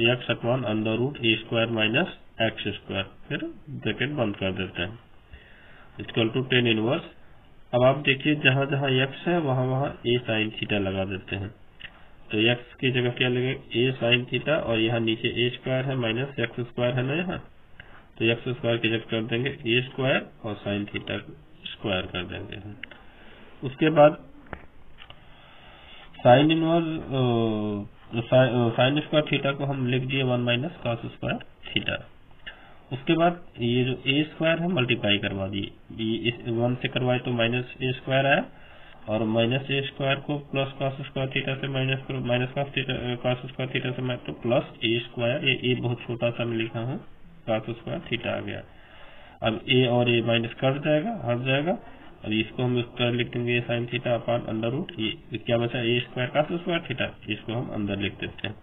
x upon under root a square minus x square, फिर ब्रैकेट बंद कर देते हैं, इक्वल टू टेन इनवर्स। अब आप देखिए जहां जहां एक्स है वहां वहां ए साइन थीटा लगा देते हैं। तो एक्स की जगह क्या लगेगा ए साइन थीटा, और यहाँ नीचे ए स्क्वायर है माइनस एक्स स्क्वायर है ना यहाँ, तो एक्स स्क्वायर की जगह कर देंगे ए स्क्वायर और साइन थीटा स्क्वायर कर देंगे। उसके बाद sine inverse sine square theta को हम लिख दिए 1 माइनस कॉस स्क्वायर थीटा। उसके बाद ये जो ए स्क्वायर है मल्टीप्लाई करवा दिए, इस 1 से करवाए तो माइनस ए स्क्वायर आया, और माइनस ए स्क्वायर को प्लस कॉस स्क्वायर थीटा से माइनस कॉस स्क्वायर थीटा से मैं तो प्लस ए स्क्वायर, ये ए बहुत छोटा सा मैं लिखा हूँ, कॉस स्क्वायर थीटा आ गया। अब ए और ए माइनस कट जाएगा, हट जाएगा, और इसको हम स्क्वायर लिख देंगे sine theta upon under root, ये क्या बचा a square cos square theta, इसको हम अंदर लिख देते हैं।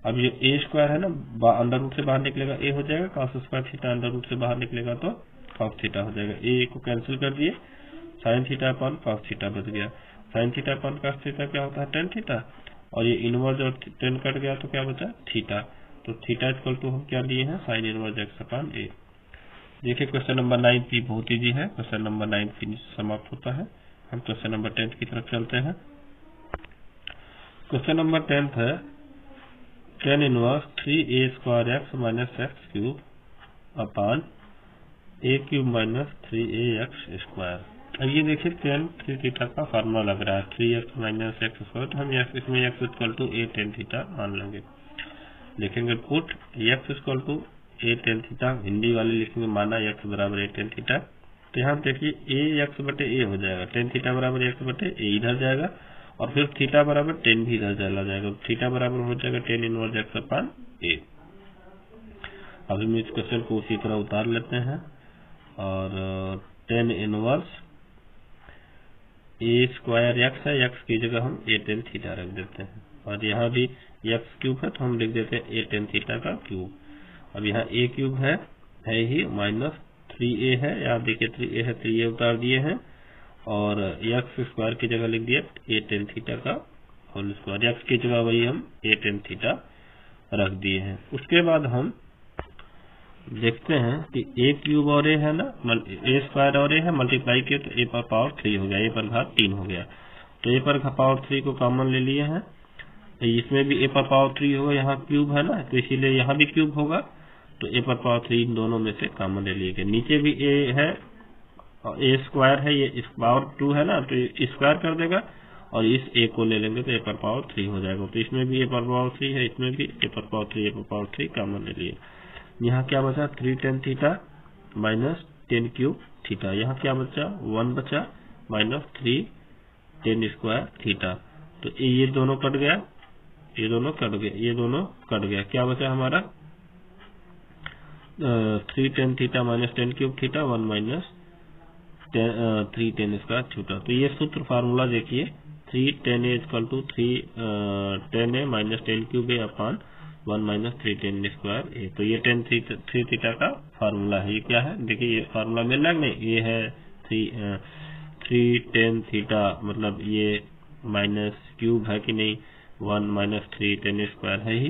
अब ये ए स्क्वायर है ना अंडर रूट से बाहर निकलेगा ए हो जाएगा, cos square theta under root से बाहर निकलेगा तो कॉस थीटा हो जाएगा। ए को कैंसिल कर दिए, sine theta upon cos theta बच गया। Sine theta upon cos theta क्या होता है टेन थीटा, और ये इनवर्स और टेन कट गया तो क्या बचा थीटा। तो थीटा इक्वल टू हम क्या लिए हैं साइन इनवर्स एक्स अपॉन ए। देखिए क्वेश्चन नंबर 9 भी बहुत इजी है, क्वेश्चन नंबर 9 फिनिश समाप्त होता है। हम क्वेश्चन नंबर 10 की तरफ चलते हैं। क्वेश्चन नंबर 10 है tan inverse 3a square x minus x cube upon a cube minus 3a x square. अब ये देखिए टेन थ्री थीटा का फार्मूला लग रहा है 3x माइनस एक्स स्क्वायर, तो हम इसमें x equal to a tan theta मान लेंगे। लिखेंगे put x equal to a tan theta, Hindi वाले लिखेंगे माना x बराबर ए टेन थीटा। तो यहाँ देखिए ए एक्स बटे ए हो जाएगा, टेन थीटा बराबर एक्स बटे ए इधर जाएगा, और फिर थीटा बराबर टेन भी इधर चला जाएगा, थीटा बराबर हो जाएगा टेन इनवर्स एक्स अपान ए। अब हम इस क्वेश्चन को उसी तरह उतार लेते हैं, और टेन इनवर्स ए स्क्वायर एक्स है, एक्स की जगह हम ए टेन थीटा रख देते हैं, और यहाँ भी एक्स क्यूब है तो हम लिख देते हैं ए टेन थीटा का क्यूब। अब यहाँ ए क्यूब है ही, माइनस 3a है, यहाँ देखिए 3a है, 3a उतार दिए हैं, और एक्स स्क्वायर की जगह लिख दिया ए टेन थीटा का होल स्क्वायर, एक्स की जगह वही हम ए टेन थीटा रख दिए हैं। उसके बाद हम देखते हैं कि ए क्यूब और ए है ना, ए स्क्वायर और ए है, मल्टीप्लाई किए तो ए पर पावर 3 हो गया, ए पर घात 3 हो गया, तो ए पर पावर 3 को कॉमन ले लिए हैं, इसमें भी ए पर पावर 3 होगा, यहाँ क्यूब है ना तो इसीलिए यहाँ भी क्यूब होगा, तो ए पर पावर 3 इन दोनों में से कॉमन ले लिए गए। नीचे भी ए है और ए स्क्वायर है, ये पावर 2 है ना तो स्क्वायर कर देगा, और इस ए को ले लेंगे तो ए पर पावर 3 हो जाएगा, तो इसमें भी ए पर पावर 3 है, इसमें भी ए पर पावर 3, ए पर पावर 3 कॉमन ले लिए। यहाँ क्या बचा 3 tan theta minus 10 cube theta, यहाँ क्या बचा 1 बचा माइनस 3 10 स्क्वायर थीटा, तो ये दोनों कट गया, ये दोनों कट गया, ये दोनों कट गया, क्या बचा हमारा 3 tan theta minus 10 cube theta 1 minus 3 10 square theta. तो ये सूत्र फार्मूला देखिए 3 10 a equal to 3 10 a minus 10 cube a upon 1 minus 3 10 square a. तो ये 10 3 थीटा का फार्मूला है। ये क्या है देखिए, ये फार्मूला मिल रहा है नहीं, ये है 3 10 थीटा, मतलब ये माइनस क्यूब है कि नहीं, 1 माइनस 3 10 स्क्वायर है ही,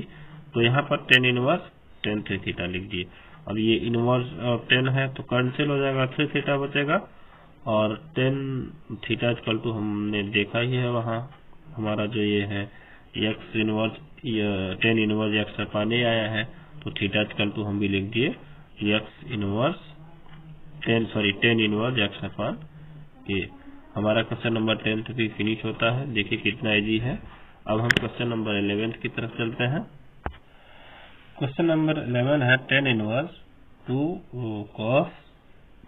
तो यहाँ पर 10 इनवर्स 10 3 थीटा लिख दिए। अब ये इनवर्स 10 है तो कैंसिल हो जाएगा, 3 थीटा बचेगा, और 10 थीटा इक्वल टू हमने देखा ही है वहाँ हमारा जो ये है एक्स इनवर्स 10 इनवर्स एक्स अपान ए आया है, तो थीटा इक्वल टू हम भी लिख दिए एक्स इनवर्स 10 इनवर्स एक्स अपान ए। हमारा क्वेश्चन नंबर 10 भी फिनिश होता है। देखिए कितना इजी है। अब हम क्वेश्चन नंबर 11 की तरफ चलते हैं। क्वेश्चन नंबर 11 है 10 इनवर्स 2 कॉस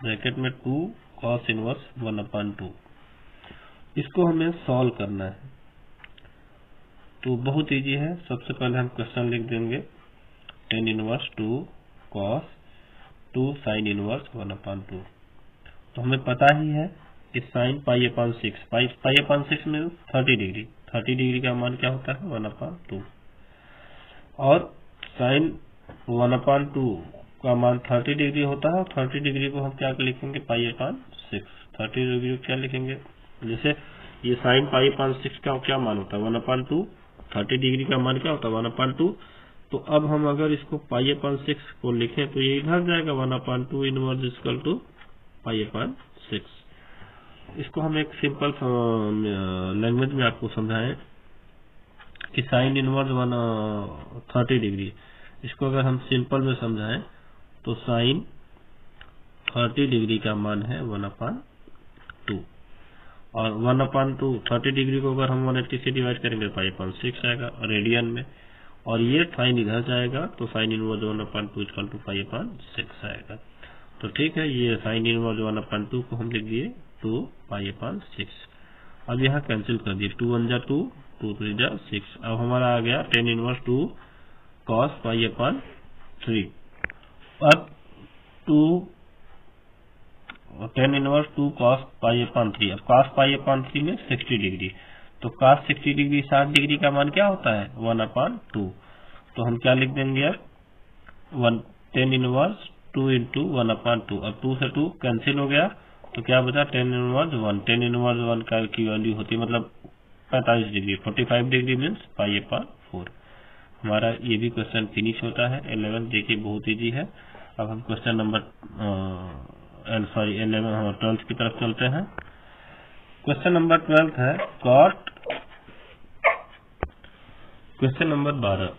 ब्रैकेट में 2 कॉस इनवर्स 1/2, इसको हमें सॉल्व करना है। तो बहुत इजी है। सबसे पहले हम क्वेश्चन लिख देंगे 10 इनवर्स 2 कॉस 2 साइन इनवर्स 1/2। तो हमें पता ही है कि साइन पाई/6, पाई/6 में 30 डिग्री, 30 डिग्री का मान क्या होता है 1/2, और साइन 1/2 का मान 30 डिग्री होता है, और 30 डिग्री को हम क्या लिखेंगे, π/6। 30 डिग्री को क्या लिखेंगे, जैसे ये sin π/6 का क्या मान होता है, 1/2। 30 डिग्री का मान क्या होता है, 1/2। तो अब हम अगर इसको π/6 को लिखें तो ये इधर जाएगा, 1/2 इनवर्स इक्वल टू π/6। इसको हम एक सिंपल लैंग्वेज में आपको समझाएं कि साइन इनवर्स 30 डिग्री, इसको अगर हम सिंपल में समझाएं तो साइन 30 डिग्री का मान है 1/2, और 1/2 30 डिग्री को अगर हम 180 से डिवाइड करेंगे π/6 आएगा रेडियन में, और ये साइन इधर जाएगा तो साइन इनवर्स 1/2 इक्वल टू π/6 आएगा। तो ठीक है, ये साइन इनवर्स 1/2 को हम लिख दिए 2 π/6। अब यहाँ कैंसिल कर दिए, 2 1 जा 2, 2 3 जा 6। अब हमारा आ गया tan इनवर्स 2 cos π/3। अब tan इनवर्स 2 cos π/3। अब cos π/3 में 60 डिग्री, तो cos 60 डिग्री 60 डिग्री का मान क्या होता है, 1/2। तो हम क्या लिख देंगे यार, tan इनवर्स 2 इंटू 1/2। अब 2 से 2 कैंसिल हो गया, तो क्या बचा, tan इनवर्स 1। tan इनवर्स 1 का की वैल्यू होती है मतलब 45 डिग्री, 45 डिग्री मीन्स π/4। हमारा ये भी क्वेश्चन फिनिश होता है। 11 देखिए बहुत इजी है। अब हम क्वेश्चन नंबर 12 की तरफ चलते हैं। क्वेश्चन नंबर 12 है cot, question number 12।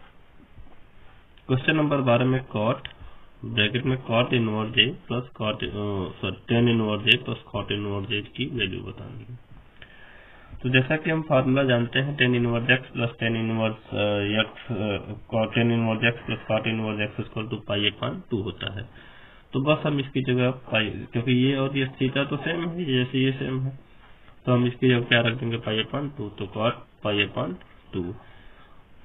Question number 12 में कॉट ब्रैकेट में cot inverse a plus tan inverse a plus cot inverse a की वैल्यू बतानी है। तो जैसा कि हम फार्मूला जानते हैं, tan inverse x plus tan inverse x tan inverse x plus cot inverse x equal to π/2 होता है। तो बस हम इसकी जगह क्योंकि ये और ये थीटा तो सेम है, जैसे ये सेम है, तो हम इसकी जगह क्या रख देंगे, π/2। तो cot π/2,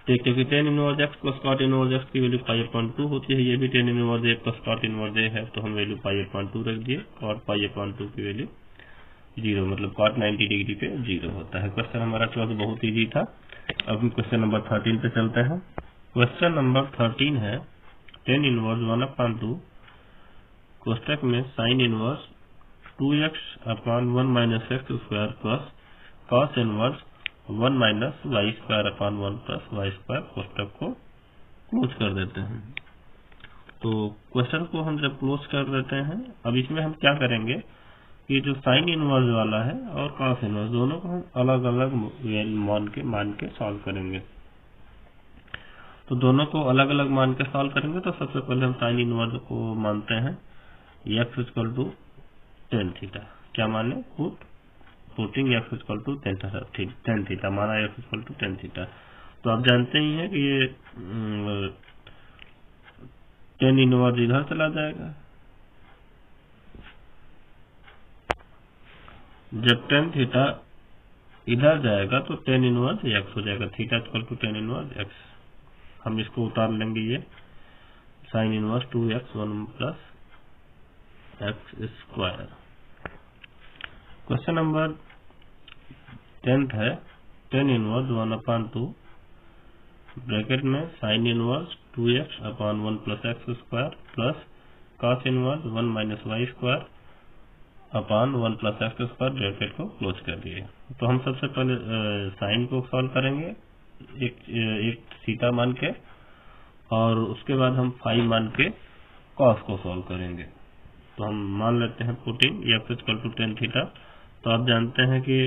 क्योंकि tan inverse x plus cot inverse x की वैल्यू π/2 होती है, ये भी tan inverse a plus cot inverse a है, तो हम वैल्यू π/2 रख दिए। cot π/2 की वैल्यू 0, मतलब cot 90 डिग्री पे 0 होता है। क्वेश्चन हमारा 12 बहुत इजी था। अब हम क्वेश्चन नंबर 13 पे चलते हैं। क्वेश्चन नंबर 13 है tan इनवर्स 1/2 कोष्टक में sin inverse 2x/1 - x square plus cos inverse 1 - y square upon 1 plus y square कोष्टक को क्लोज कर देते हैं। तो क्वेश्चन को हम जब क्लोज कर देते हैं, अब इसमें हम क्या करेंगे कि जो साइन इनवर्स वाला है और कॉस इनवर्स दोनों को हम अलग अलग मान के सॉल्व करेंगे। तो दोनों को अलग अलग मान के सॉल्व करेंगे। तो सबसे पहले हम साइन इनवर्स को मानते हैं x equal to tan theta. क्या माने, putting x equal to tan theta, माना x equal to tan theta. तो आप जानते ही हैं कि ये tan इनवर्स इधर चला जाएगा, जब tan थीटा इधर जाएगा तो tan इनवर्स x हो जाएगा, theta equal to tan inverse x। हम इसको उतार लेंगे, ये sine inverse 2x 1 plus x square. Question number 10 है tan इनवर्स 1/2 ब्रैकेट में sine inverse 2x upon 1 plus x square plus cos inverse 1 - y square upon 1 plus x square, bracket को close कर दिए। तो हम सबसे पहले साइन को सॉल्व करेंगे एक थीटा मान के, और उसके बाद हम फाई मान के कॉस को सॉल्व करेंगे। तो हम मान लेते हैं putting x equal to tan theta. तो आप जानते हैं कि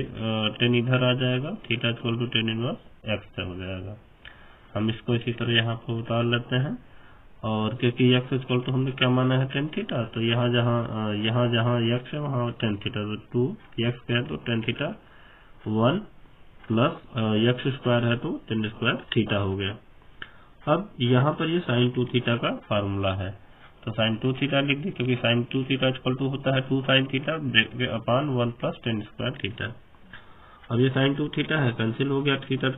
tan इधर आ जाएगा, theta equal to tan inverse x से हो जाएगा। हम इसको इसी तरह यहाँ पर उतार लेते हैं, और क्योंकि x इक्वल टू हमने क्या माना है tan थीटा, तो यहाँ जहाँ x है वहाँ tan थीटा, तो 2x है तो tan theta 1 plus x square है तो tan स्क्वायर थीटा हो गया। अब यहाँ पर ये sin 2 थीटा का फार्मूला है, तो sin 2 थीटा लिख दी, क्योंकि sin 2 थीटा इक्वल टू होता है 2 sin theta upon 1 plus tan square theta. अब ये sin 2 थीटा है, कैंसिल हो गया, थीटा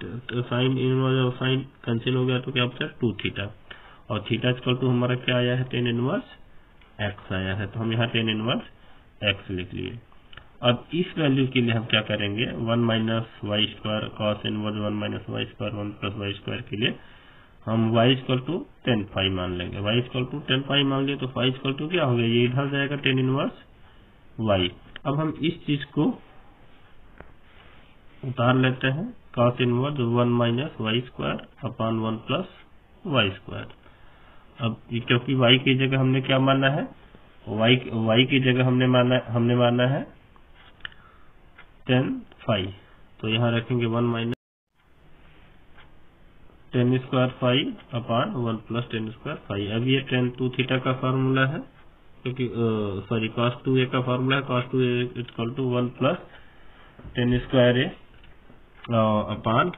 साइन इनवर्स और साइन कैंसिल हो गया, तो क्या बचा 2 थीटा, और थीटा इक्वल टू हमारा क्या आया है, tan इनवर्स x आया है, तो हम यहाँ tan इनवर्स x लिख लिए। अब इस वैल्यू के लिए हम क्या करेंगे, 1 - y square cos inverse 1 - y square 1 plus y square के लिए हम y इक्वल टू 10 फाई मान लेंगे। y इक्वल टू 10 फाई मान लिए तो फाई इक्वल टू क्या हो गया, ये इधर जाएगा tan इनवर्स y। अब हम इस चीज को उतार लेते हैं, cos inverse 1 minus y square upon 1 plus y square. अब क्योंकि y की जगह हमने क्या माना है, y की जगह हमने माना है 10 फाई, तो यहाँ रखेंगे 1 minus tan square phi upon 1 plus tan square phi. अब ये tan 2 थीटा का फार्मूला है, क्योंकि सॉरी cos 2a का फार्मूला है, cos 2a equal to 1 plus tan square a upon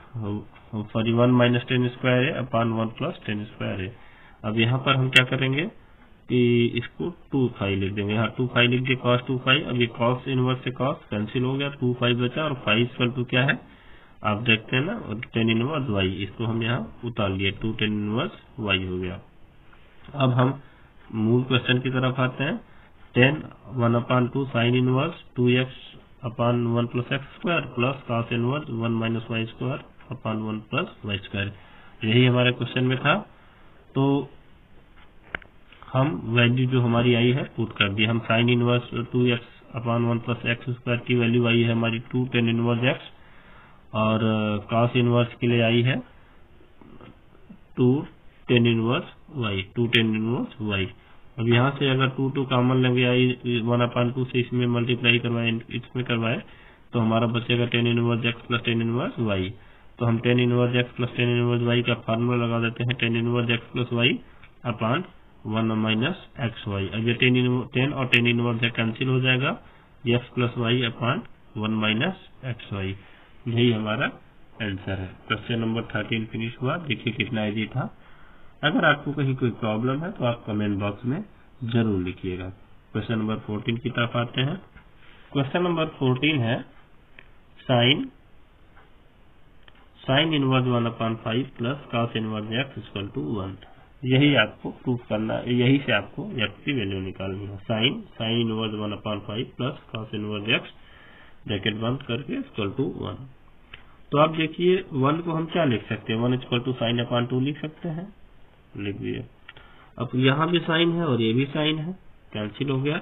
sorry 1 minus tan square a upon 1 plus tan square a. अब यहाँ पर हम क्या करेंगे कि इसको 2 फाई लिख देंगे, यहाँ 2 फाई लिख दिए cos 2 फाई। अब ये cos इनवर्स से cos कैंसिल हो गया, 2 फाई बचा और फाई इक्वल टू क्या है आप देखते हैं ना, tan इनवर्स y, इसको हम यहाँ उतार लिए, 2 tan इनवर्स y हो गया। अब हम मूल क्वेश्चन की तरफ आते हैं, tan 1/2 sin inverse 2x upon 1 plus x square plus cos inverse 1 minus y square upon 1 plus y square, यही हमारे क्वेश्चन में था। तो हम वैल्यू जो हमारी आई है पुट कर दी, हम sine inverse 2x upon 1 plus x square की वैल्यू आई है हमारी 2 tan इनवर्स x, और cos इनवर्स के लिए आई है 2 tan inverse y, 2 tan inverse y। अब यहाँ से अगर 2 कॉमन लेंगे, आई 1/2 से इसमें मल्टीप्लाई करवाए, इसमें करवाए, तो हमारा बचेगा tan inverse x plus tan inverse y। तो हम tan inverse x plus tan inverse y का फार्मूला लगा देते हैं, tan inverse x plus y upon 1 minus x y. अब ये tan और tan इनवर्स कैंसिल हो जाएगा, x plus y upon 1 minus x y. यही हमारा आंसर है। क्वेश्चन नंबर 13 फिनिश हुआ। देखिए कितना इजी था। अगर आपको कहीं कोई प्रॉब्लम है तो आप कमेंट बॉक्स में जरूर लिखिएगा। क्वेश्चन नंबर 14 की तरफ आते हैं। क्वेश्चन नंबर 14 है sine inverse 1/5 plus cos inverse x equal to 1। यही आपको प्रूफ करना, यही से आपको x की वैल्यू निकालनी है। Sine inverse 1/5 plus cos inverse x bracket बंद करके इक्वल टू 1। तो आप देखिए 1 को हम क्या लिख सकते हैं, 1 इक्वल टू साइन अपॉन 2 लिख सकते हैं, लिख दिए। अब यहाँ भी साइन है और ये भी साइन है, कैंसिल हो गया,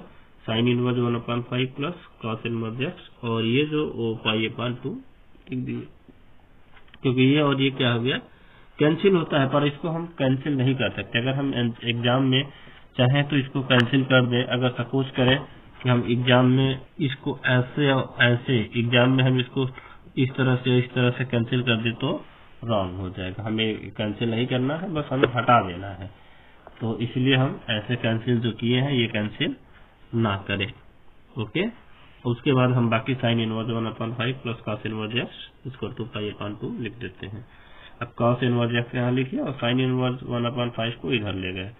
sign inverse 1/5 plus cos inverse x, और ये जो पाई अपॉन 2 लिख दिए, क्योंकि ये और ये क्या हो गया कैंसिल होता है, पर इसको हम कैंसिल नहीं कर सकते। अगर हम एग्जाम में चाहें तो इसको कैंसिल कर दें। अगर सपोज करें कि हम एग्जाम में इसको ऐसे और ऐसे, एग्जाम में हम इसको इस तरह से कैंसिल कर दे तो रॉन्ग हो जाएगा। हमें कैंसिल नहीं करना है, बस हमें हटा देना है। तो इसलिए हम ऐसे कैंसिल जो किए हैं ये कैंसिल ना करें। ओके, उसके बाद हम बाकी sine inverse 1/5 plus cos inverse x equal to pi upon 2 लिख देते हैं। अब cos इनवर्स x यहाँ लिखिए और साइन इनवर्स 1/5 को इधर ले गए,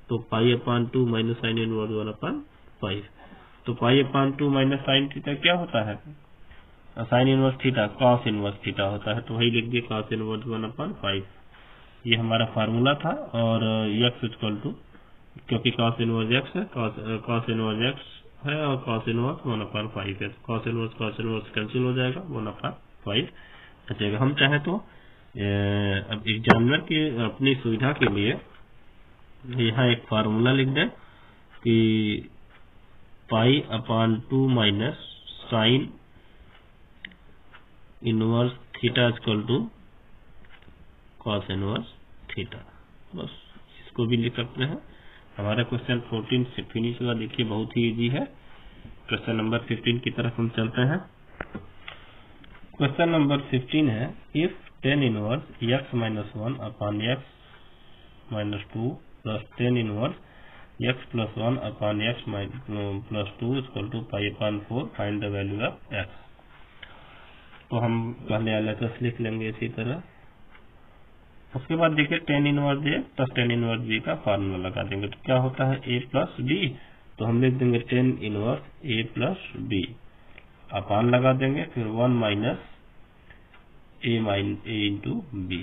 तो पाई अपॉन 2 माइनस साइन इनवर्स 1/5। तो पाई अपॉन 2 माइनस साइन थीटा क्या होता है, sine inverse theta cos inverse theta होता है, तो वही लिख दिए cos इनवर्स 1/5। ये हमारा फार्मूला था। और x इक्वल टू, क्योंकि cos इनवर्स x है, cos इनवर्स x है और cos इनवर्स 1/5 है, cos इनवर्स कैंसिल हो जाएगा, 1/5 बचेगा। हम चाहे तो अब एग्जामिनर की अपनी सुविधा के लिए यहाँ एक फार्मूला लिख दें कि pi upon 2 minus sine inverse theta equal to cos inverse theta, बस इसको भी लिख सकते हैं। हमारा क्वेश्चन 14 से फिनिश हुआ। देखिए बहुत ही इजी है। क्वेश्चन नंबर 15 की तरफ हम चलते हैं। क्वेश्चन नंबर 15 है, if tan inverse x minus 1 upon x minus 2 plus tan inverse x plus 1 upon x plus 2 equal to pi upon 4, find the value of x। तो हम पहले एलएचएस लिख लेंगे इसी तरह। उसके बाद देखिए tan inverse a plus tan inverse b का फार्मूला लगा देंगे, तो क्या होता है a प्लस b, तो हम लिख देंगे tan inverse a plus b, अपान लगा देंगे, फिर 1 माइनस a इंटू b।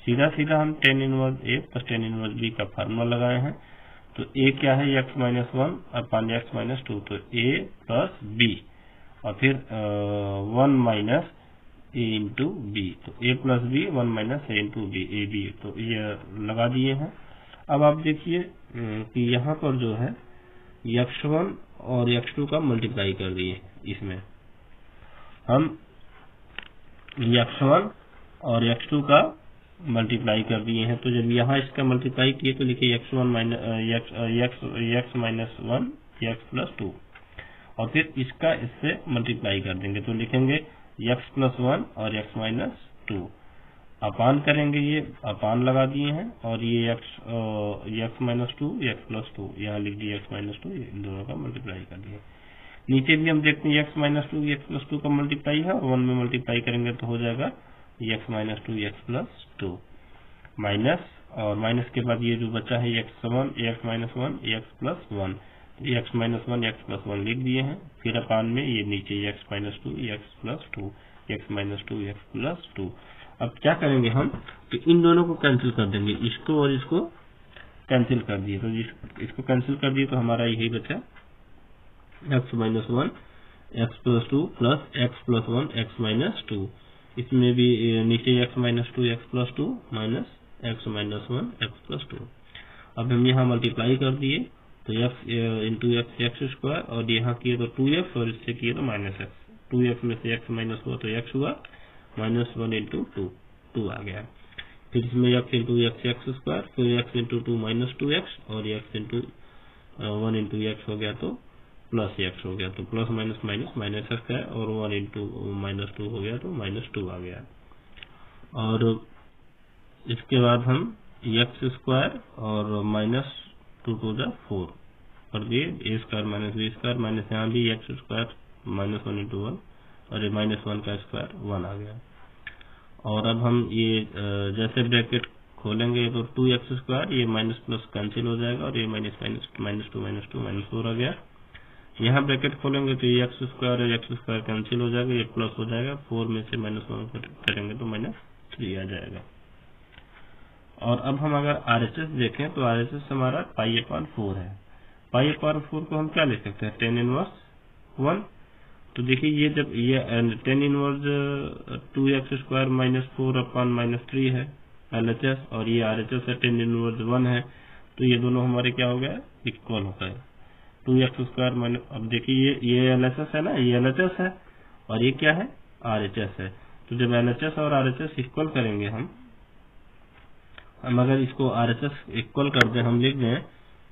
सीधा हम tan inverse a plus tan inverse b का फार्मूला लगाए हैं। तो a क्या है, x माइनस 1 अपान x माइनस 2, तो a प्लस b, और फिर 1 माइनस ए इंटू बी, तो a plus b 1 minus a into b, a b, तो ये लगा दिए हैं। अब आप देखिए कि यहाँ पर जो है x1 और x2 का मल्टीप्लाई कर दिए, इसमें हम x1 और x2 का मल्टीप्लाई कर दिए हैं। तो जब यहाँ इसका मल्टीप्लाई किए तो लिखिए x1 x minus 1 x plus 2, और फिर इसका इससे मल्टीप्लाई कर देंगे तो लिखेंगे x प्लस 1 और x माइनस 2, अपान करेंगे, ये अपान लगा दिए हैं, और ये x माइनस 2 x प्लस 2, यहाँ लिख दिए x माइनस 2, इन दोनों का मल्टीप्लाई कर दिए। नीचे भी हम देखते हैं x माइनस 2 x प्लस 2 का मल्टीप्लाई है, और 1 में मल्टीप्लाई करेंगे तो हो जाएगा x minus 2 x plus 2, minus, और माइनस के बाद ये जो बचा है x minus 1 x plus 1, x minus 1 x plus 1 लिख दिए हैं, फिर अपान में ये नीचे x minus 2 x plus 2, x minus 2 x plus 2। अब क्या करेंगे हम, तो इन दोनों को कैंसिल कर देंगे, इसको और इसको कैंसिल कर दिए, तो इसको कैंसिल कर दिए तो हमारा यही बचा x minus 1 x plus 2 plus x plus 1 x minus 2, इसमें भी नीचे x minus 2 x plus 2 minus x minus 1 x plus 2। अब हम यहाँ मल्टीप्लाई कर दिए तो x इंटू एक्स स्क्वायर, और यहाँ किए तो 2x, और इससे किए तो माइनस x, 2x में से x माइनस हुआ तो x हुआ, माइनस 1 इंटू 2 आ गया। फिर इसमें x इंटू एक्स स्क्वायर, फिर x इंटू 2 माइनस 2x, और x इंटू 1 इंटू एक्स हो गया तो प्लस x हो गया, तो plus minus minus minus x है, और 1 इंटू माइनस 2 हो गया तो माइनस 2 आ गया। और इसके बाद हम एक्स स्क्वायर और माइनस 2 टू द 4 कर दिए, a square minus b square, minus यहाँ भी एक्स स्क्वायर माइनस 1 इंटू 1, और ये माइनस 1 का स्क्वायर 1 आ गया। और अब हम ये जैसे ब्रैकेट खोलेंगे तो 2x स्क्वायर, ये माइनस प्लस कैंसिल हो जाएगा, और ये minus minus minus 2 minus 2 minus 4 आ गया। यहाँ ब्रैकेट खोलेंगे तो ये एक्स स्क्वायर और एक्स स्क्वायर कैंसिल हो जाएगा, ये प्लस हो जाएगा, 4 में से माइनस 1 करेंगे तो माइनस 3 आ जाएगा। और अब हम अगर RHS देखें तो RHS हमारा π/4 है, π/4 को हम क्या लिख सकते हैं, 10 इनवर्स 1। तो देखिए ये जब ये 10 inverse 2x square minus 4 upon minus 3 है LHS, और ये RHS है 10 इनवर्स 1 है, तो ये दोनों हमारे क्या हो गया, इक्वल हो गए, 2x स्क्वायर माइनस, अब देखिए ये LHS है ना, ये LHS है, और ये क्या है, RHS है। तो जब LHS और RHS इक्वल करेंगे हम अगर इसको RHS इक्वल कर दें, हम लिख दें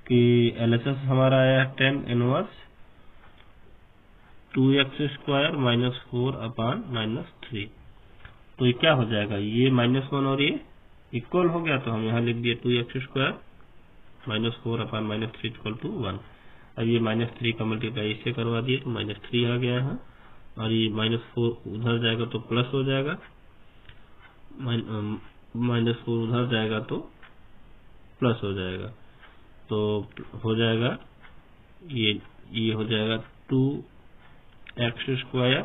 कि LHS हमारा आया 10 inverse 2x square minus 4 upon minus 3, तो ये क्या हो जाएगा, ये माइनस 1 और ये इक्वल हो गया, तो हम यहाँ लिख दिए 2x square minus 4 upon minus 3 equal to 1। अब ये माइनस 3 का मल्टीप्लाई इससे करवा दिए तो माइनस 3 आ गया है, और ये माइनस 4 उधर जाएगा तो प्लस हो जाएगा, माइनस 4 उधर जाएगा तो प्लस हो जाएगा, तो हो जाएगा ये हो जाएगा 2x स्क्वायर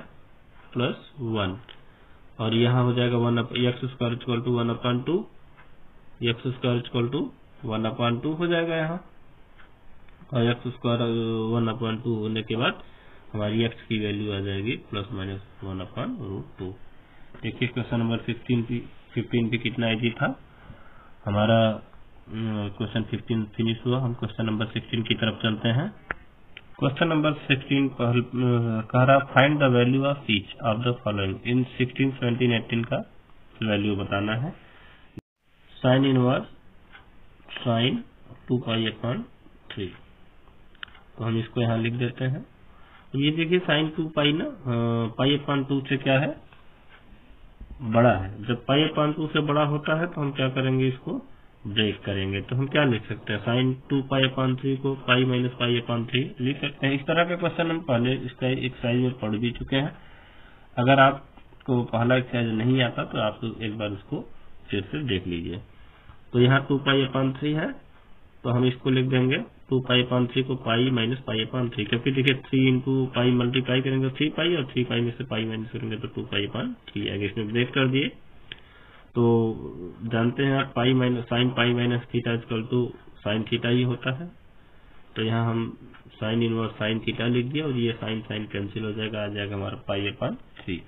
प्लस 1, और यहाँ हो जाएगा 1 square equal to 1/2, x square equal to 1/2 हो जाएगा यहाँ, और x स्क्वायर 1/2 होने के बाद हमारी x की वैल्यू आ जाएगी प्लस माइनस 1/√2। देखिए क्वेश्चन नंबर 15 पे कितना इजी था हमारा, क्वेश्चन 15 फिनिश हुआ। हम क्वेश्चन नंबर 16 की तरफ चलते हैं। क्वेश्चन नंबर 16 कह रहा find the value of each of the following in 16, 17, 18 का वैल्यू बताना है। साइन इनवर्स साइन 2π/3, तो हम इसको यहाँ लिख देते हैं। ये देखिए साइन 2π ना π/2 से क्या है, बड़ा है। जब π/2 से बड़ा होता है तो हम क्या करेंगे, इसको ब्रेक करेंगे, तो हम क्या लिख सकते हैं, साइन 2π/3 को π माइनस π/3 लिख सकते हैं। इस तरह के क्वेश्चन हम पहले इसका एक्सरसाइज में पढ़ भी चुके हैं। अगर आपको पहला एक्सरसाइज नहीं आता तो आप एक बार उसको फिर से देख लीजिए। तो यहाँ 2π/3 है, तो हम इसको लिख देंगे 2π/3 को π माइनस π/3, क्योंकि देखिए 3 इंटू पाई मल्टीप्लाई करेंगे 3π, और 3π में से पाई माइनस करेंगे तो 2π/3 आगे इसमें ब्रेक कर दिए। तो जानते हैं आप pi minus sine pi minus theta equal to sine theta ही होता है, तो यहाँ हम साइन इनवर्स साइन थीटा लिख दिया, और ये साइन साइन कैंसिल हो जाएगा, आ जाएगा हमारा π/3।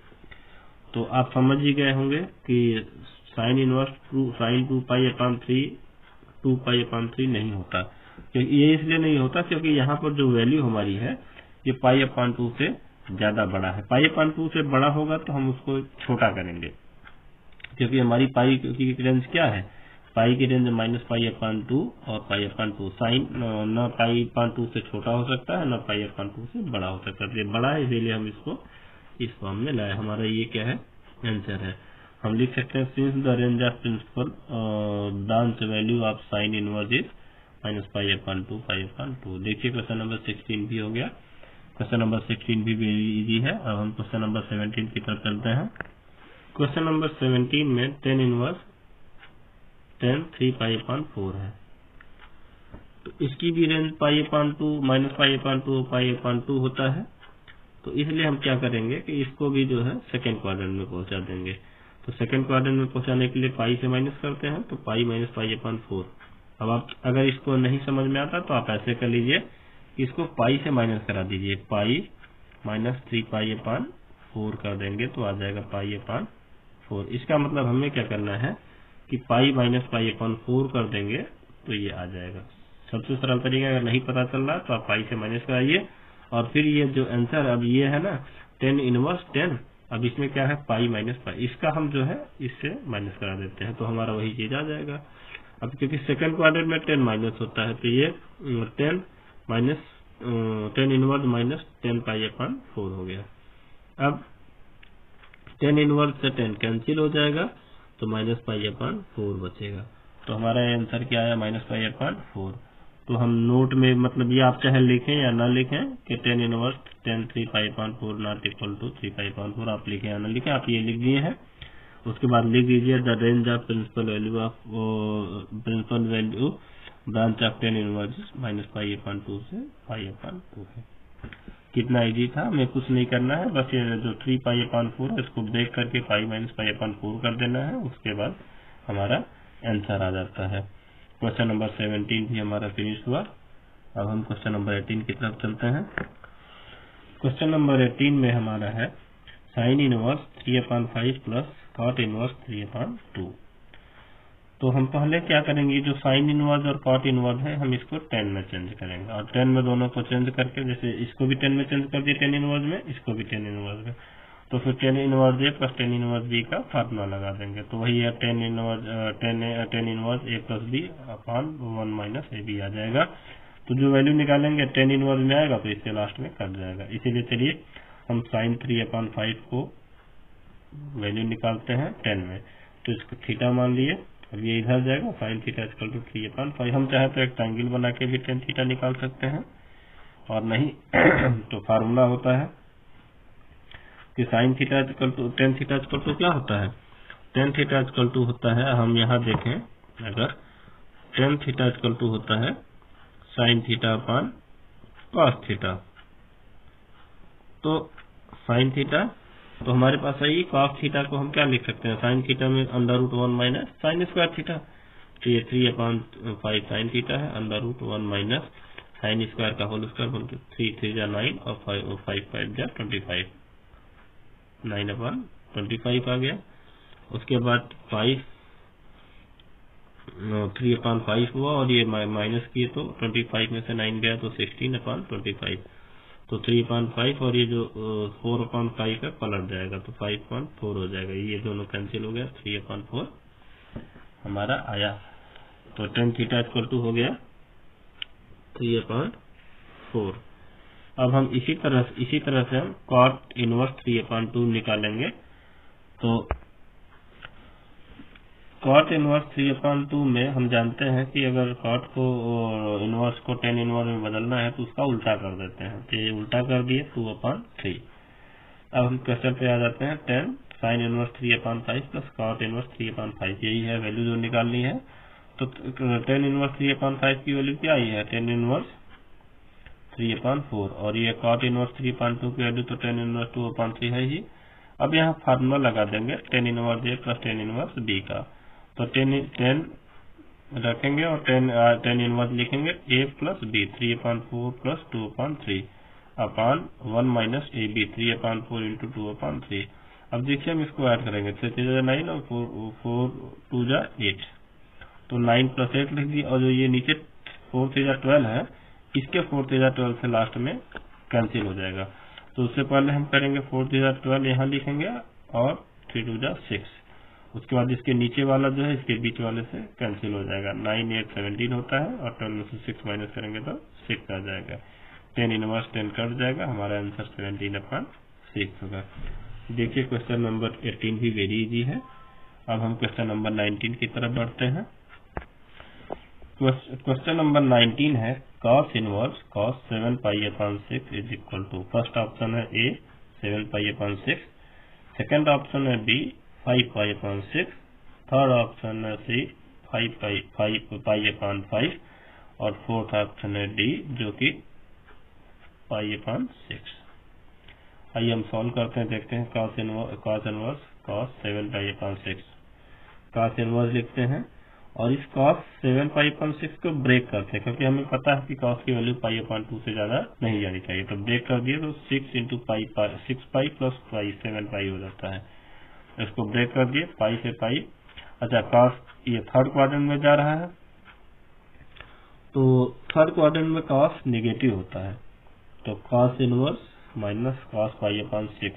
तो आप समझ ही गए होंगे कि साइन इनवर्स साइन 2π/3 नहीं होता। ये इसलिए नहीं होता क्योंकि यहाँ पर जो वैल्यू हमारी है ये π/2 से ज्यादा बड़ा है। π/2 से बड़ा होगा तो हम उसको छोटा करेंगे, क्योंकि हमारी पाई की रेंज क्या है, पाई की रेंज -π/2 और π/2। साइन न π/2 से छोटा हो सकता है न π/2 से बड़ा हो सकता है। ये बड़ा है इसीलिए हम इसको इस फॉर्म में लाए। हमारा ये क्या है, आंसर है। हम लिख सकते हैं since the range of principal dance value of sine inverse is -π/2 देखिए क्वेश्चन नंबर 16 भी हो गया। क्वेश्चन नंबर 16 भी वेरी इजी है। अब हम क्वेश्चन नंबर 17 की तरफ चलते हैं। क्वेश्चन नंबर 17 में tan इनवर्स tan 3π/4 है। तो इसकी भी रेंज π/2 -π/2 π/2 होता है। तो इसलिए हम क्या करेंगे कि इसको भी जो है सेकंड क्वाड्रेंट में पहुंचा देंगे। तो सेकंड क्वाड्रेंट में पहुंचाने के लिए पाई से माइनस करते हैं, तो पाई -π/4। अब आप अगर इसको नहीं समझ में आता तो आप ऐसे कर लीजिए, इसको पाई से माइनस करा दीजिए, पाई -3π/4 कर देंगे तो आ जाएगा π/4। इसका मतलब हमें क्या करना है कि पाई -π/4 कर देंगे तो ये आ जाएगा। सबसे सरल तरीका, अगर नहीं पता चल रहा तो आप पाई से माइनस कराइए और फिर ये जो आंसर अब ये है ना tan इनवर्स 10, अब इसमें क्या है पाई -π, इसका हम जो है इससे माइनस करा देते हैं तो हमारा वही चीज आ जाएगा। अब क्योंकि सेकंड क्वाड्रेंट में 10 माइनस होता है तो ये 10 इनवर्स -10π/4 हो गया। अब 10 इनवर्स से 10 कैंसिल हो जाएगा तो -π/4 बचेगा। तो हमारा आंसर क्या आया, -π/4। तो हम नोट में मतलब ये आप चाहे लिखें या ना लिखें कि tan inverse tan 3π/4 not equal to 3π/4, आप लिखें या ना लिखें, आप ये लिख दिए हैं। उसके बाद लिख दीजिए the range of principal value branch of tan inverse -π/2 से π/2 है। कितना इजी था, हमें कुछ नहीं करना है, बस ये जो 3π/4 है इसको ब्रेक करके पाई -π/4 कर देना है, उसके बाद हमारा आंसर आ जाता है। क्वेश्चन नंबर 17 भी हमारा फिनिश हुआ। अब हम क्वेश्चन नंबर 18 की तरफ चलते हैं। क्वेश्चन नंबर 18 में हमारा है sine inverse 3/5 plus cot inverse 3/2। तो हम पहले क्या करेंगे, जो साइन इनवर्स और कॉट इनवर्स है हम इसको 10 में चेंज करेंगे और 10 में दोनों को चेंज करके, जैसे इसको भी 10 में चेंज कर दिए tan इनवर्स में, इसको भी tan इनवर्स में, तो फिर tan inverse a plus tan inverse b का फार्मूला लगा देंगे। तो वही है tan inverse a plus b upon 1 - ab आ जाएगा। तो जो वैल्यू निकालेंगे tan इनवर्स में आएगा तो इससे लास्ट में कट जाएगा। इसीलिए चलिए हम sin 3/5 को वैल्यू निकालते हैं 10 में, तो इसको थीटा मान लिए। अब ये इधर जाएगा sin थीटा इक्वल टू 3/5। हम चाहे तो एक ट्रायंगल बना के भी tan थीटा निकाल सकते हैं, और नहीं तो फार्मूला होता है कि sin theta equal to tan theta equal to क्या होता है, tan थीटा इक्वल टू होता है, हम यहाँ देखें अगर tan थीटा इक्वल टू होता है sin theta upon cos theta, तो sin थीटा, तो हमारे पास है cos थीटा को हम क्या लिख सकते हैं, sin थीटा में √1 माइनस sin स्क्वायर थीटा, तो ये 3/5 sin थीटा है, √1 माइनस sin स्क्वायर का होल स्क्वायर बोलते 3 3 जा 9 और 5 5 जा 25, 9/25 आ गया। उसके बाद 3/5 हुआ और ये माइनस किए तो 25 में से 9 गया तो 16/25, तो 3/5 और ये जो 4/5 का पलट जाएगा तो 5/4 हो जाएगा। ये दोनों कैंसिल हो गया, 3/4 हमारा आया। तो tan थीटा इक्वल टू हो गया 3/4। अब हम इसी तरह से हम cot इनवर्स 3/2 निकालेंगे। तो cot इनवर्स 3/2 में हम जानते हैं कि अगर cot को इनवर्स को tan इनवर्स में बदलना है तो उसका उल्टा कर देते हैं, तो ये उल्टा कर दिए 2/3। अब हम क्वेश्चन पे आ जाते हैं, tan sin inverse 3/5 plus cot inverse 3/5, यही है वैल्यू जो निकालनी है। तो tan इनवर्स 3/5 की वैल्यू क्या आई है, tan इनवर्स 3/4, और ये cot इनवर्स 3/2 की वैल्यू तो tan इनवर्स 2/3 है ही। अब यहाँ फार्मूला लगा देंगे tan inverse a plus tan inverse b का, तो tan रखेंगे और tan इनवर्स लिखेंगे a plus b 3/4 plus 2/3 upon 1 minus ab 3/4 into 2/3। अब देखिए हम इसको ऐड करेंगे, 3 9 और 4 2 8, तो 9 + 8 लिख दिए। और जो ये नीचे 4 3 12 है, इसके 4 3 12 से लास्ट में कैंसिल हो जाएगा। तो उससे पहले हम करेंगे 4 3 12 यहाँ लिखेंगे और 3 2 6, उसके बाद इसके नीचे वाला जो है इसके बीच वाले से कैंसिल हो जाएगा। 9 8 17 होता है और 12 में से 6 माइनस करेंगे तो 6 आ जाएगा। 10 इनवर्स 10 कट जाएगा, हमारा आंसर 17/6 होगा। देखिए क्वेश्चन नंबर 18 भी वेरी इजी है। अब हम क्वेश्चन नंबर 19 की तरफ बढ़ते हैं। क्वेश्चन नंबर 19 है cos inverse cos 7π/6 is equal to, first option है ए 7π/6, सेकंड ऑप्शन है बी 5π/6, थर्ड ऑप्शन है सी 5π/5 और फोर्थ ऑप्शन है डी जो कि π/6। आइए हम सॉल्व करते हैं, देखते हैं cos inverse cos 7π/6। cos inverse लिखते हैं और इस cos 7π/6 को ब्रेक करते हैं, क्योंकि हमें पता है कि cos की वैल्यू π/2 से ज्यादा नहीं जानी चाहिए। तो ब्रेक कर दिए तो 6 × π 6π + π 7π हो जाता है। इसको ब्रेक कर दिए पाई से पाई। अच्छा, cos ये थर्ड क्वाड्रेंट में जा रहा है, तो थर्ड क्वाड्रेंट में cos नेगेटिव होता है, तो cos इनवर्स माइनस cos π/6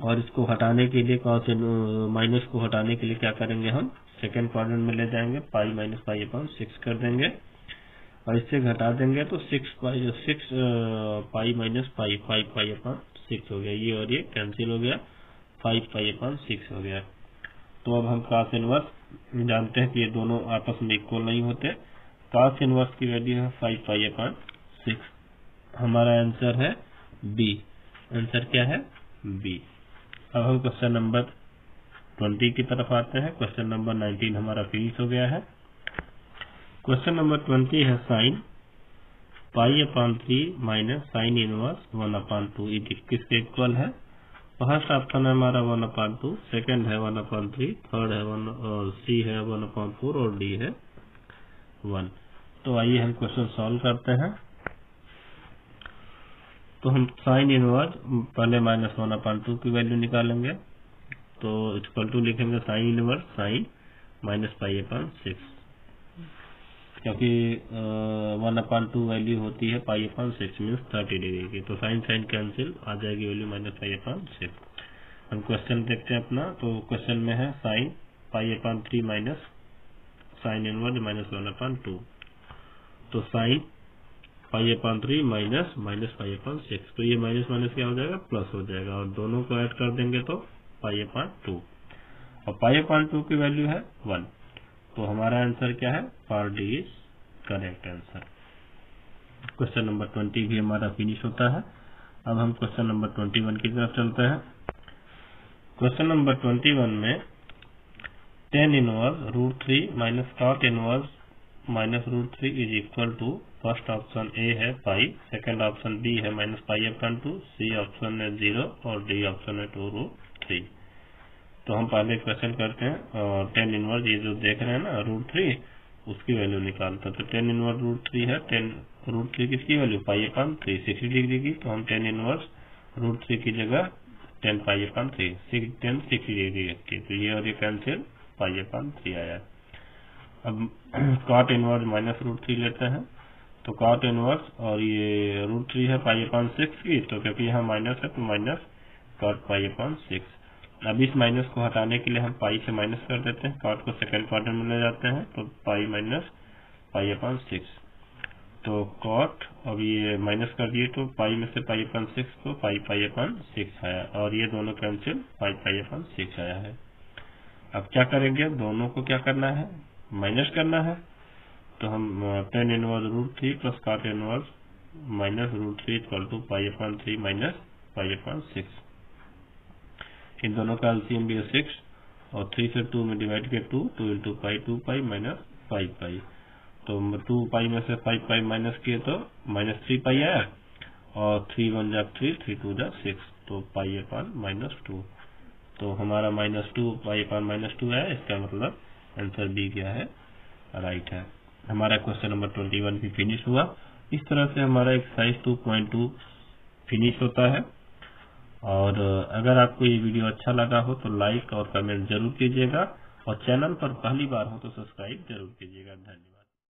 और इसको हटाने के लिए माइनस को हटाने के लिए क्या करेंगे, हम सेकंड क्वाड्रेंट में ले जाएंगे, पाई माइनस π/6 कर देंगे और इससे घटा देंगे तो 6 पाई माइनस पाई 5π/6 हो गया। ये और ये कैंसिल हो गया, 5π/6 हो गया। तो अब हम cos इनवर्स जानते हैं कि ये दोनों आपस में इक्वल नहीं होते। cos इनवर्स की वैल्यू है 5π/6। हमारा आंसर है बी। आंसर क्या है? बी। अब हम क्वेश्चन नंबर 20 की तरफ आते हैं। क्वेश्चन नंबर 19 हमारा फिनिश हो गया है। क्वेश्चन नंबर 20 है sin π/3 माइनस साइन इनवर्स 1/2 किसके इक्वल है? फर्स्ट ऑप्शन है हमारा 1/2, सेकंड है 1/3, थर्ड है 1 और सी है 1/4 और डी है 1। तो आइए हम क्वेश्चन सॉल्व करते हैं। तो हम साइन इनवर्स पहले -1/2 की वैल्यू निकालेंगे, तो इक्वल टू लिखेंगे साइन इनवर्स साइन माइनस π/6, क्योंकि 1/2 वैल्यू होती है π/6 मीन्स 30 डिग्री की, तो साइन साइन कैंसिल आ जाएगी वैल्यू -π/6। हम क्वेश्चन देखते हैं अपना। तो क्वेश्चन में है साइन π/3 माइनस साइन इनवर्स -1/2, तो साइन π/3 माइनस -π/6, तो ये माइनस माइनस क्या हो जाएगा, प्लस हो जाएगा और दोनों को ऐड कर देंगे तो π/2 और π/2 की वैल्यू है 1। तो हमारा आंसर क्या है? Part D is correct answer. Question number 20 भी हमारा फिनिश होता है। अब हम क्वेश्चन नंबर 21 की तरफ चलते हैं। क्वेश्चन नंबर 21 में tan inverse √3 minus cot inverse -√3 is equal to, first option a है पाई, सेकंड ऑप्शन बी है -π/2, सी ऑप्शन है 0 और डी ऑप्शन है 2√3। तो हम पहले क्वेश्चन करते हैं और tan इनवर्स ये जो देख रहे हैं ना √3, उसकी वैल्यू निकालते हैं। तो tan इनवर्स √3 है, tan √3 किसकी वैल्यू? π/3 60 डिग्री की, तो हम tan इनवर्स √3 की जगह tan π/3 tan 60 डिग्री रखी, तो ये और ये कैंसिल, π/3 आया। अब cot इनवर्स -√3 लेते हैं, तो cot इनवर्स और ये √3 है π/6 की, तो क्योंकि यहाँ माइनस है तो माइनस cot π/6। अब इस माइनस को हटाने के लिए हम पाई से माइनस कर देते हैं, cot को सेकंड क्वाड्रेंट में ले जाते हैं, तो पाई माइनस π/6, तो cot अब ये माइनस कर दिए तो पाई में से π/6 तो π/6 आया और ये दोनों कैंसिल, 5π/6 आया है। अब क्या करेंगे? दोनों को क्या करना है? माइनस करना है। तो हम tan inverse √3 plus cot inverse -√3 equal to π/3 minus π/6। इन दोनों का एलसीएम भी 6 और 3 से 2 में डिवाइड किया 2 × पाई 2π माइनस 5π, तो 2π में से 5π माइनस किए तो -3π आया और 3 1 जा 3 3 2 जा 6, तो π/-2, तो हमारा -2 π/-2 है। इसका मतलब आंसर बी क्या है? राइट है। हमारा क्वेश्चन नंबर 21 भी फिनिश हुआ। इस तरह से हमारा एक्सरसाइज 2.2 फिनिश होता है। और अगर आपको ये वीडियो अच्छा लगा हो तो लाइक और कमेंट जरूर कीजिएगा, और चैनल पर पहली बार हो तो सब्सक्राइब जरूर कीजिएगा। धन्यवाद।